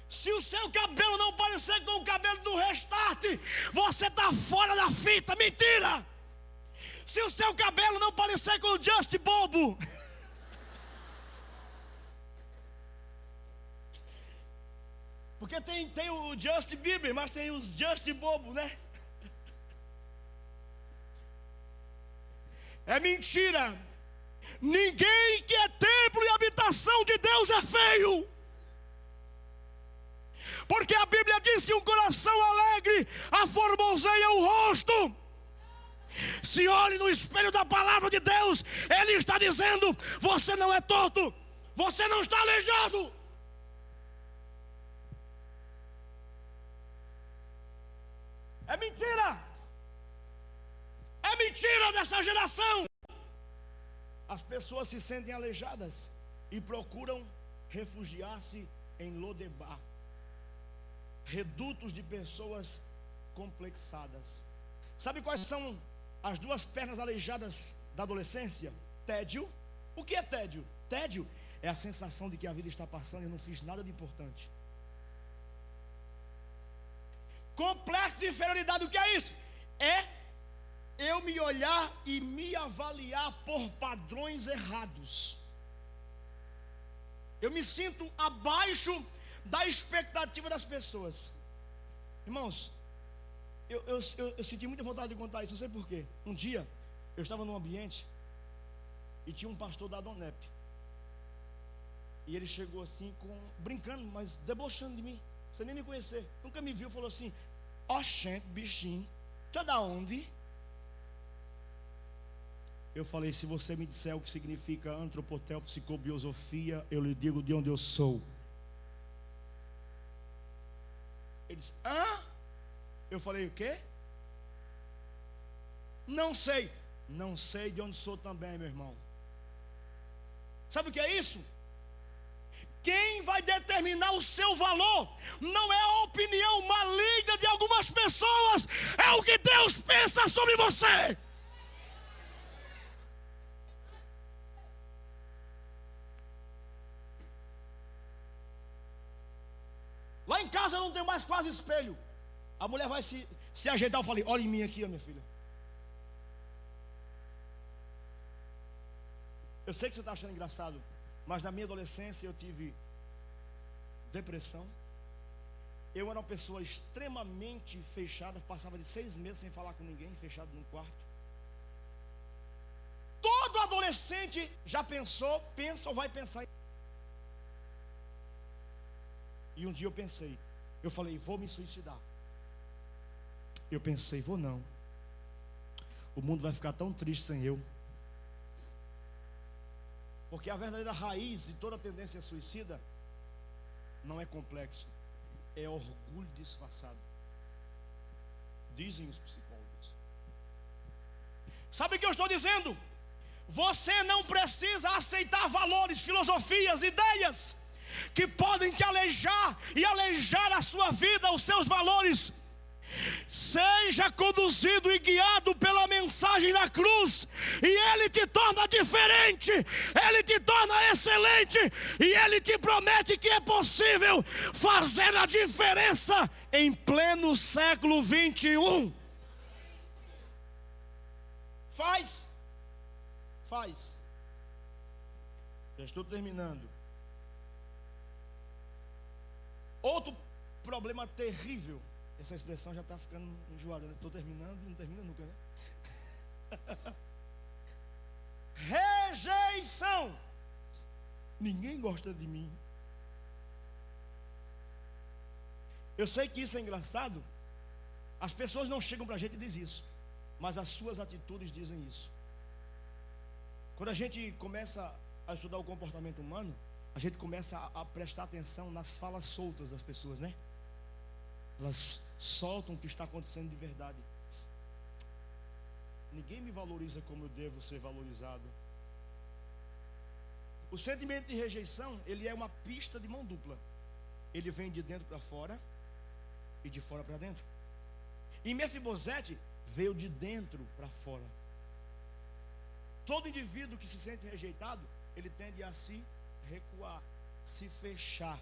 Se o seu cabelo não parecer com o cabelo do Restart, você está fora da fita. Mentira! Se o seu cabelo não parecer com o Just Bobo, porque tem o Just Bieber, mas tem os Just Bobo, né? É mentira. Ninguém que é templo e habitação de Deus é feio. Porque a Bíblia diz que um coração alegre aformoseia o rosto. Se olhe no espelho da palavra de Deus, Ele está dizendo: você não é torto, você não está aleijado. É mentira. É mentira dessa geração. As pessoas se sentem aleijadas e procuram refugiar-se em Lodebar, redutos de pessoas complexadas. Sabe quais são as duas pernas aleijadas da adolescência? Tédio. O que é tédio? Tédio é a sensação de que a vida está passando e eu não fiz nada de importante. Complexo de inferioridade, o que é isso? É eu me olhar e me avaliar por padrões errados. Eu me sinto abaixo da expectativa das pessoas. Irmãos, eu senti muita vontade de contar isso, não sei porquê. Um dia, eu estava num ambiente e tinha um pastor da Adonep. E ele chegou assim, brincando, mas debochando de mim, sem nem me conhecer. Nunca me viu, falou assim: ó, gente, bichinho, Tu é da onde? Eu falei: se você me disser o que significa antropotel, psicobiosofia, eu lhe digo de onde eu sou. Ele disse: hã? Eu falei: o quê? Não sei. Não sei de onde sou também, meu irmão. Sabe o que é isso? Quem vai determinar o seu valor não é a opinião maligna de algumas pessoas, é o que Deus pensa sobre você. Lá em casa eu não tenho mais quase espelho. A mulher vai se ajeitar. Eu falei: olha em mim aqui, ó, minha filha. Eu sei que você está achando engraçado, mas na minha adolescência eu tive depressão. Eu era uma pessoa extremamente fechada. Passava de 6 meses sem falar com ninguém, fechado num quarto. Todo adolescente já pensou, pensa ou vai pensar. E um dia eu pensei, eu falei: vou me suicidar. Eu pensei: vou não. O mundo vai ficar tão triste sem eu. Porque a verdadeira raiz de toda tendência suicida não é complexo, é orgulho disfarçado. Dizem os psicólogos. Sabe o que eu estou dizendo? Você não precisa aceitar valores, filosofias, ideias que podem te alejar e alejar a sua vida, os seus valores. Seja conduzido e guiado pela mensagem da cruz, e Ele te torna diferente, Ele te torna excelente, e Ele te promete que é possível fazer a diferença em pleno século 21. Faz. Já estou terminando. Outro problema terrível. Essa expressão já está ficando enjoada, né? Estou terminando, não termina nunca, né? Rejeição. Ninguém gosta de mim. Eu sei que isso é engraçado. As pessoas não chegam para a gente e dizem isso, mas as suas atitudes dizem isso. Quando a gente começa a estudar o comportamento humano, a gente começa a prestar atenção nas falas soltas das pessoas, né? Elas soltam o que está acontecendo de verdade. Ninguém me valoriza como eu devo ser valorizado. O sentimento de rejeição, ele é uma pista de mão dupla. Ele vem de dentro para fora e de fora para dentro. E Mefibosete veio de dentro para fora. Todo indivíduo que se sente rejeitado, ele tende a se recuar, se fechar.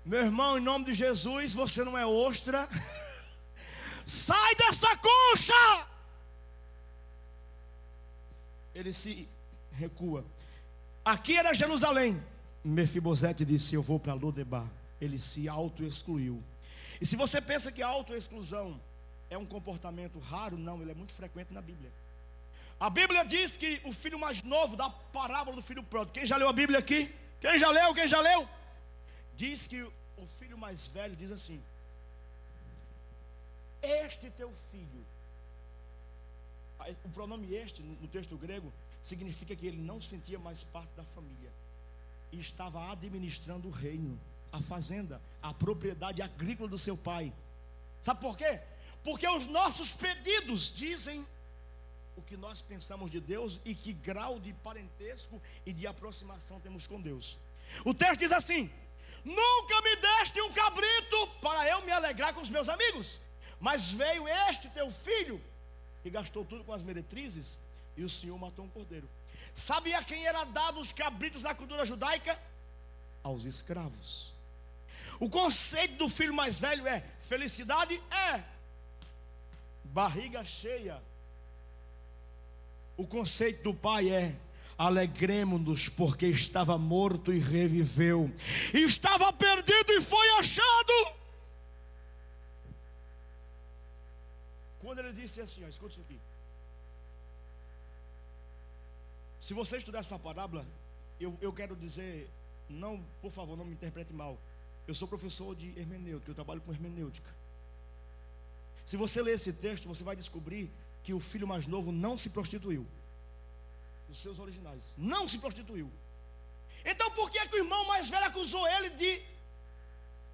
Meu irmão, em nome de Jesus, você não é ostra. Sai dessa concha! Ele se recua. Aqui era Jerusalém. Mefibosete disse: eu vou para Lodebar. Ele se auto-excluiu. E se você pensa que a auto-exclusão é um comportamento raro, não, ele é muito frequente na Bíblia. A Bíblia diz que o filho mais novo, da parábola do filho pródigo. Quem já leu a Bíblia aqui? Quem já leu? Quem já leu? Diz que o filho mais velho diz assim: este teu filho. O pronome este, no texto grego, significa que ele não sentia mais parte da família e estava administrando o reino, a fazenda, a propriedade agrícola do seu pai. Sabe por quê? Porque os nossos pedidos dizem o que nós pensamos de Deus e que grau de parentesco e de aproximação temos com Deus. O texto diz assim: nunca me deste um cabrito para eu me alegrar com os meus amigos, mas veio este teu filho que gastou tudo com as meretrizes, e o Senhor matou um cordeiro. Sabe a quem era dado os cabritos na cultura judaica? Aos escravos. O conceito do filho mais velho é: felicidade é barriga cheia. O conceito do pai é: alegremo-nos, porque estava morto e reviveu, e estava perdido e foi achado. Quando ele disse assim, ó, escuta isso aqui. Se você estudar essa parábola, eu quero dizer, não, por favor, não me interprete mal. Eu sou professor de hermenêutica, eu trabalho com hermenêutica. Se você ler esse texto, você vai descobrir que o filho mais novo não se prostituiu. Os seus originais, não se prostituiu. Então por que o irmão mais velho acusou ele de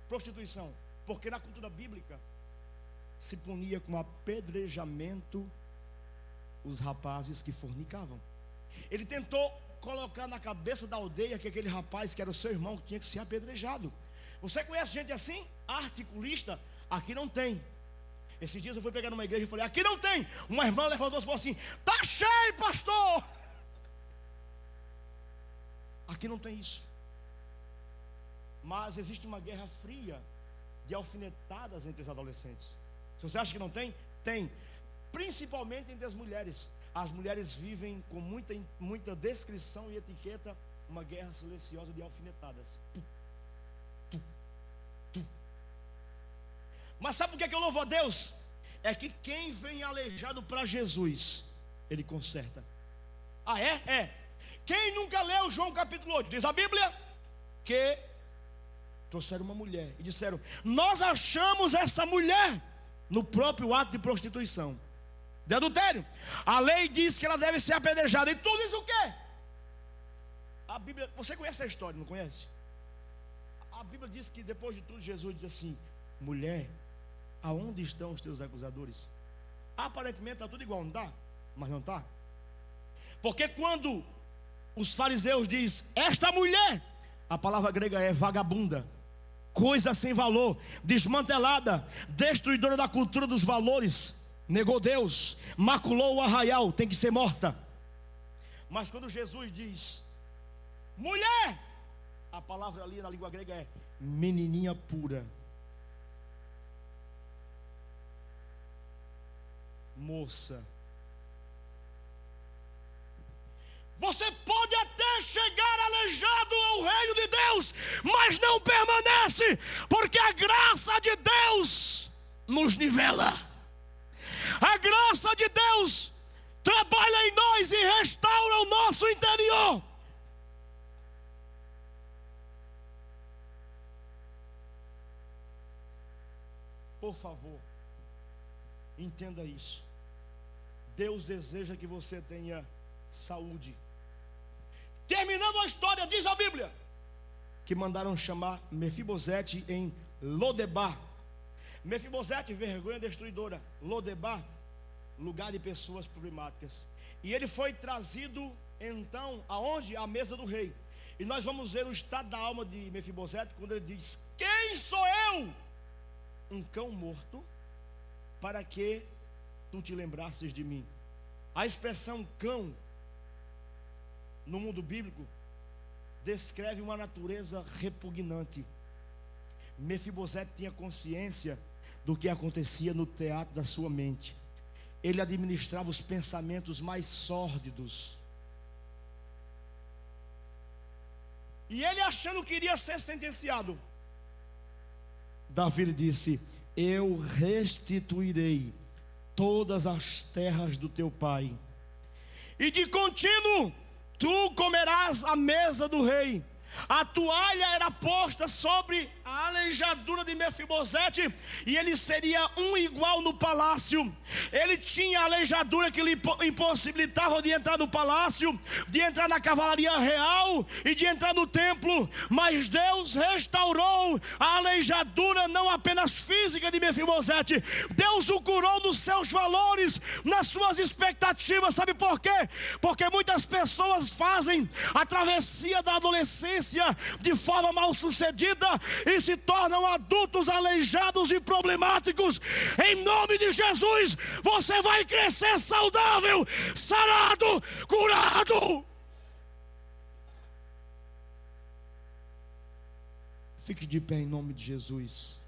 prostituição? Porque na cultura bíblica se punia com apedrejamento os rapazes que fornicavam. Ele tentou colocar na cabeça da aldeia que aquele rapaz que era o seu irmão tinha que ser apedrejado. Você conhece gente assim? Articulista? Aqui não tem. Esses dias eu fui pregar numa igreja e falei: aqui não tem. Uma irmã levantou-se e falou assim: tá cheio, pastor. Aqui não tem isso. Mas existe uma guerra fria de alfinetadas entre os adolescentes. Se você acha que não tem, tem. Principalmente entre as mulheres. As mulheres vivem com muita descrição e etiqueta uma guerra silenciosa de alfinetadas. Mas sabe por que eu louvo a Deus? É que quem vem aleijado para Jesus, Ele conserta. Ah, é? É. Quem nunca leu João capítulo 8? Diz a Bíblia que trouxeram uma mulher e disseram: nós achamos essa mulher no próprio ato de prostituição, de adultério. A lei diz que ela deve ser apedrejada. E tu diz o quê? A Bíblia, você conhece a história, não conhece? A Bíblia diz que depois de tudo Jesus diz assim: mulher, aonde estão os teus acusadores? Aparentemente está tudo igual, não está? Mas não está. Porque quando os fariseus dizem esta mulher, a palavra grega é vagabunda, coisa sem valor, desmantelada, destruidora da cultura dos valores, negou Deus, maculou o arraial, tem que ser morta. Mas quando Jesus diz mulher, a palavra ali na língua grega é menininha pura, moça. Você pode até chegar aleijado ao reino de Deus, mas não permanece, porque a graça de Deus nos nivela. A graça de Deus trabalha em nós e restaura o nosso interior. Por favor, entenda isso. Deus deseja que você tenha saúde. Terminando a história, diz a Bíblia que mandaram chamar Mefibosete em Lodebar. Mefibosete, vergonha destruidora. Lodebar, lugar de pessoas problemáticas. E ele foi trazido então aonde? À mesa do rei. E nós vamos ver o estado da alma de Mefibosete quando ele diz: quem sou eu? Um cão morto, para que tu te lembrasses de mim. A expressão cão no mundo bíblico descreve uma natureza repugnante. Mefibosete tinha consciência do que acontecia no teatro da sua mente. Ele administrava os pensamentos mais sórdidos. E ele, achando que iria ser sentenciado, Davi disse: eu restituirei todas as terras do teu pai, e de contínuo tu comerás à mesa do rei. A toalha era posta sobre a aleijadura de Mefibosete, e ele seria um igual no palácio. Ele tinha a aleijadura que lhe impossibilitava de entrar no palácio, de entrar na cavalaria real e de entrar no templo. Mas Deus restaurou a aleijadura não apenas física de Mefibosete. Deus o curou nos seus valores, nas suas expectativas. Sabe por quê? Porque muitas pessoas fazem a travessia da adolescência de forma mal sucedida e se tornam adultos aleijados e problemáticos. Em nome de Jesus, você vai crescer saudável, sarado, curado. Fique de pé em nome de Jesus.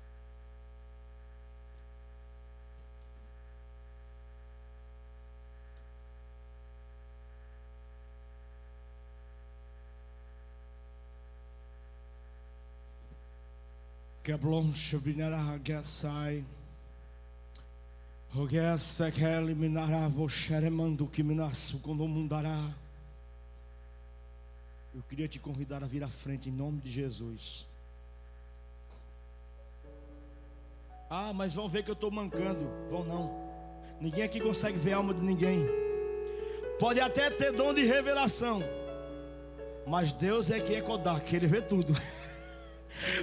Keblon Shabinara Gasai Rogessa Kelly Minara Vosheremando Kiminasu Konomundará. Eu queria te convidar a vir à frente em nome de Jesus. Ah, mas vão ver que eu estou mancando. Vão não. Ninguém aqui consegue ver a alma de ninguém. Pode até ter dom de revelação, mas Deus é que é Kodak, Ele vê tudo.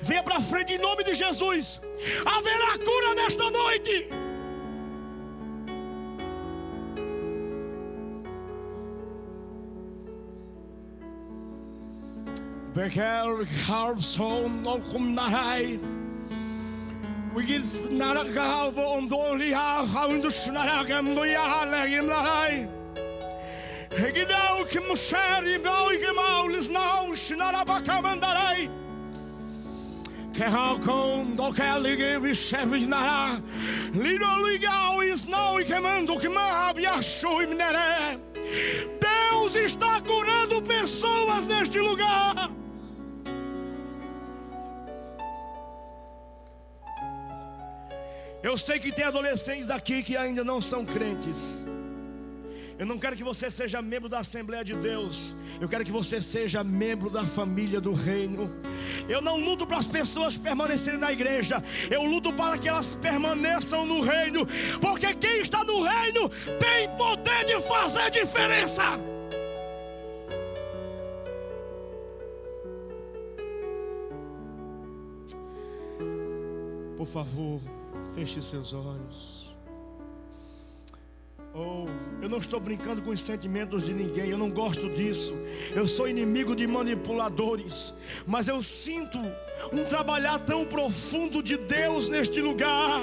Venha para frente em nome de Jesus. Haverá cura nesta noite. Bekel Harpson Okumnarai. We get Naraka Bondolia, how in the Snaragam Doyalegimnarai. Hegidao Kimushari, Noigimaulis now, Shnarabakamandarai. Kehakon, Dokalig, Shevinara. Little Legal is now Ikemando Kimab Yashuimnere. Deus está curando pessoas neste lugar. Eu sei que tem adolescentes aqui que ainda não são crentes. Eu não quero que você seja membro da Assembleia de Deus. Eu quero que você seja membro da família do reino. Eu não luto para as pessoas permanecerem na igreja. Eu luto para que elas permaneçam no reino. Porque quem está no reino tem poder de fazer diferença. Por favor, feche seus olhos. Eu não estou brincando com os sentimentos de ninguém. Eu não gosto disso. Eu sou inimigo de manipuladores. Mas eu sinto um trabalhar tão profundo de Deus neste lugar.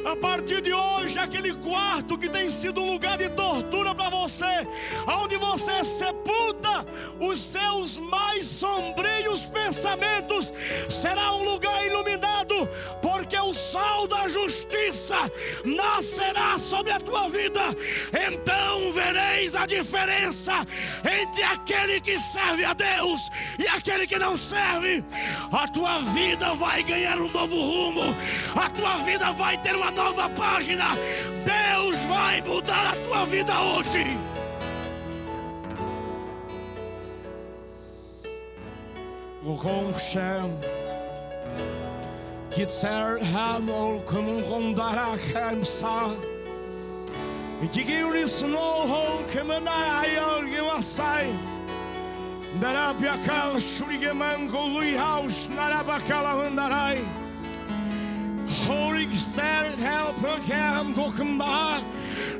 A partir de hoje, aquele quarto que tem sido um lugar de tortura para você, onde você sepulta os seus mais sombrios pensamentos, será um lugar iluminado, porque o sol da justiça nascerá sobre a tua vida. Então vereis a diferença entre aquele que serve a Deus e aquele que não serve. A tua vida vai ganhar um novo rumo, a tua vida vai ter uma nova página. Deus vai mudar a tua vida hoje. O Conshem Kitzer Hamol Kumundara Kamsa Itigiri Snow Kemanayal Gimasai Darabiakal Shurigemango Lui House Narabakala Hundarai. Holy Spirit, help him to come back.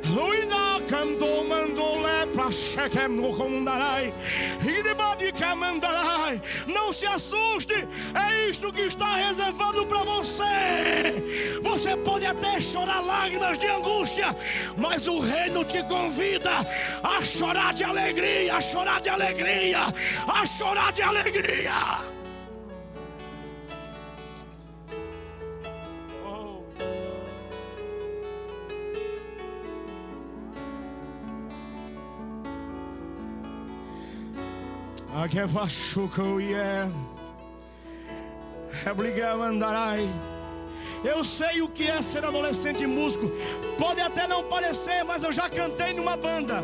Luina canto mandole pra chequem no condarai. Iribadi camandarai. Não se assuste, é isto que está reservado para você. Você pode até chorar lágrimas de angústia, mas o reino te convida a chorar de alegria, a chorar de alegria, a chorar de alegria. Eu sei o que é ser adolescente músico. Pode até não parecer, mas eu já cantei numa banda.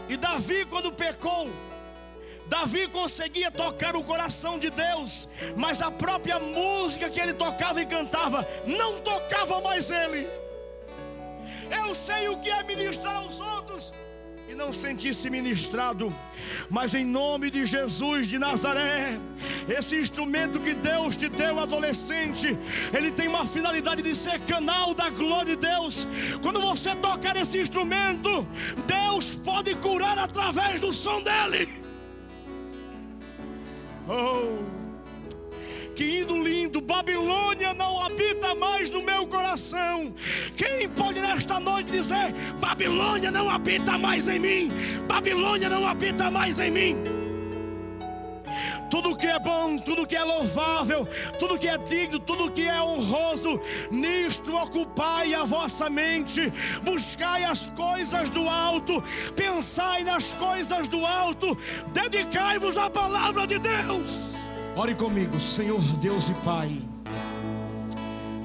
E Davi, quando pecou, Davi conseguia tocar o coração de Deus, mas a própria música que ele tocava e cantava não tocava mais ele. Eu sei o que é ministrar aos outros e não sentir-se ministrado, mas em nome de Jesus de Nazaré, esse instrumento que Deus te deu, adolescente, ele tem uma finalidade de ser canal da glória de Deus. Quando você tocar esse instrumento, Deus pode curar através do som dele. Que hino lindo! Babilônia não habita mais no meu coração. Quem pode nesta noite dizer: Babilônia não habita mais em mim, Babilônia não habita mais em mim? Tudo que é bom, tudo que é louvável, tudo que é digno, tudo que é honroso, nisto ocupai a vossa mente, buscai as coisas do alto, pensai nas coisas do alto, dedicai-vos à palavra de Deus. Ore comigo. Senhor Deus e Pai,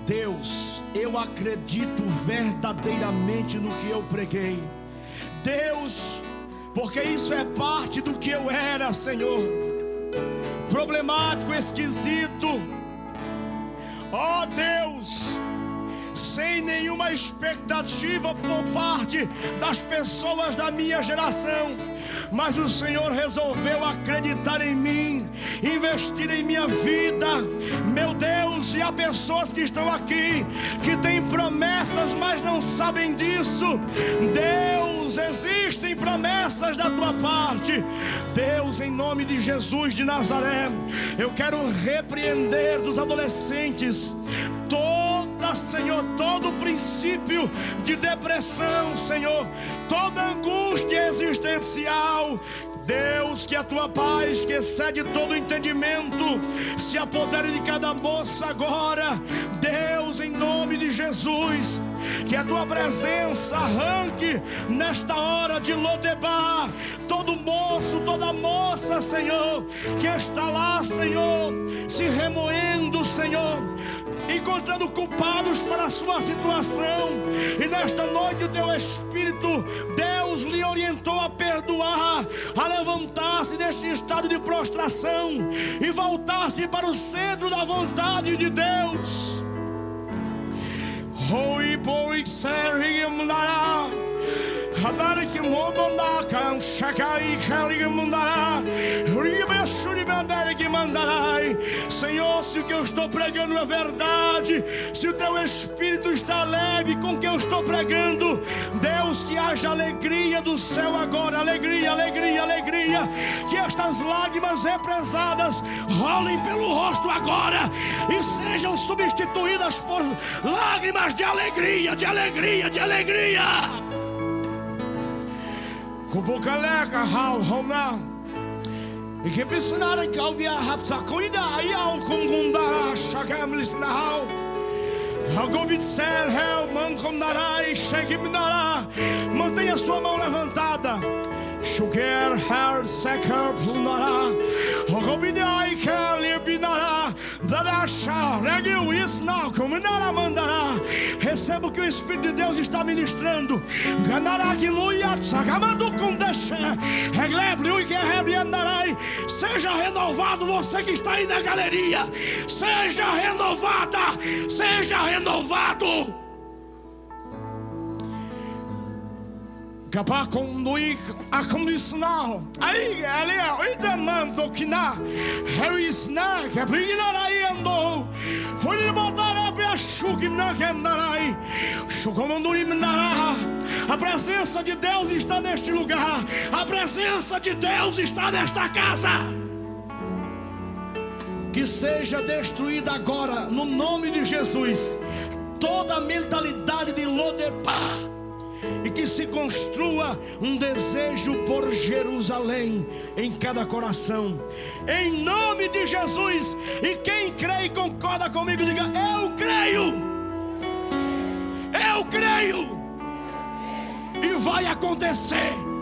Deus, eu acredito verdadeiramente no que eu preguei. Deus, porque isso é parte do que eu era, Senhor. Problemático, esquisito. Ó Deus, sem nenhuma expectativa por parte das pessoas da minha geração, mas o Senhor resolveu acreditar em mim, investir em minha vida, meu Deus. E há pessoas que estão aqui, que têm promessas, mas não sabem disso. Deus, existem promessas da tua parte. Deus, em nome de Jesus de Nazaré, eu quero repreender dos adolescentes Senhor, todo princípio de depressão, Senhor, toda angústia existencial. Deus, que a tua paz, que excede todo entendimento, se apodere de cada moça agora. Deus, em nome de Jesus, que a tua presença arranque nesta hora de Lodebar todo moço, toda moça, Senhor, que está lá, Senhor, se remoendo, Senhor, encontrando culpados para a sua situação. E nesta noite o teu Espírito, Deus, lhe orientou a perdoar, a levantar-se deste estado de prostração e voltar-se para o centro da vontade de Deus. Oi, pois, serigimnara, hadar que mondonda kan shakai kaligimnara, ribeshuri bandere que mandarai. Senhor, se o que eu estou pregando é verdade, se o teu Espírito está leve com o que eu estou pregando, Deus, que haja alegria do céu agora, alegria, alegria, alegria, que estas lágrimas represadas rolem pelo rosto agora e sejam substituídas por lágrimas de alegria, de alegria, de alegria. Kubukaleca hau hona e que pisnara calvia hapsa cuida aí ao kungundara shagamlis na hau agobitsel hel mancondarai shegimnara. Mantenha sua mão levantada. Sugar her seker plunara agobidai kalibinara darasha regil isna kuminara mandara. Receba o que o Espírito de Deus está ministrando. Seja renovado, você que está aí na galeria. Seja renovada, seja renovado. Kapakondui acondicional. Aí, ali, oitamando que na Harrisna, que abrigará andou. Olhe botará para chugna que andarai. Chucomanduri mandará. A presença de Deus está neste lugar. A presença de Deus está nesta casa. Que seja destruída agora, no nome de Jesus, toda a mentalidade de Lodebar, e que se construa um desejo por Jerusalém em cada coração, em nome de Jesus. E quem crê e concorda comigo, diga: eu creio, eu creio, e vai acontecer.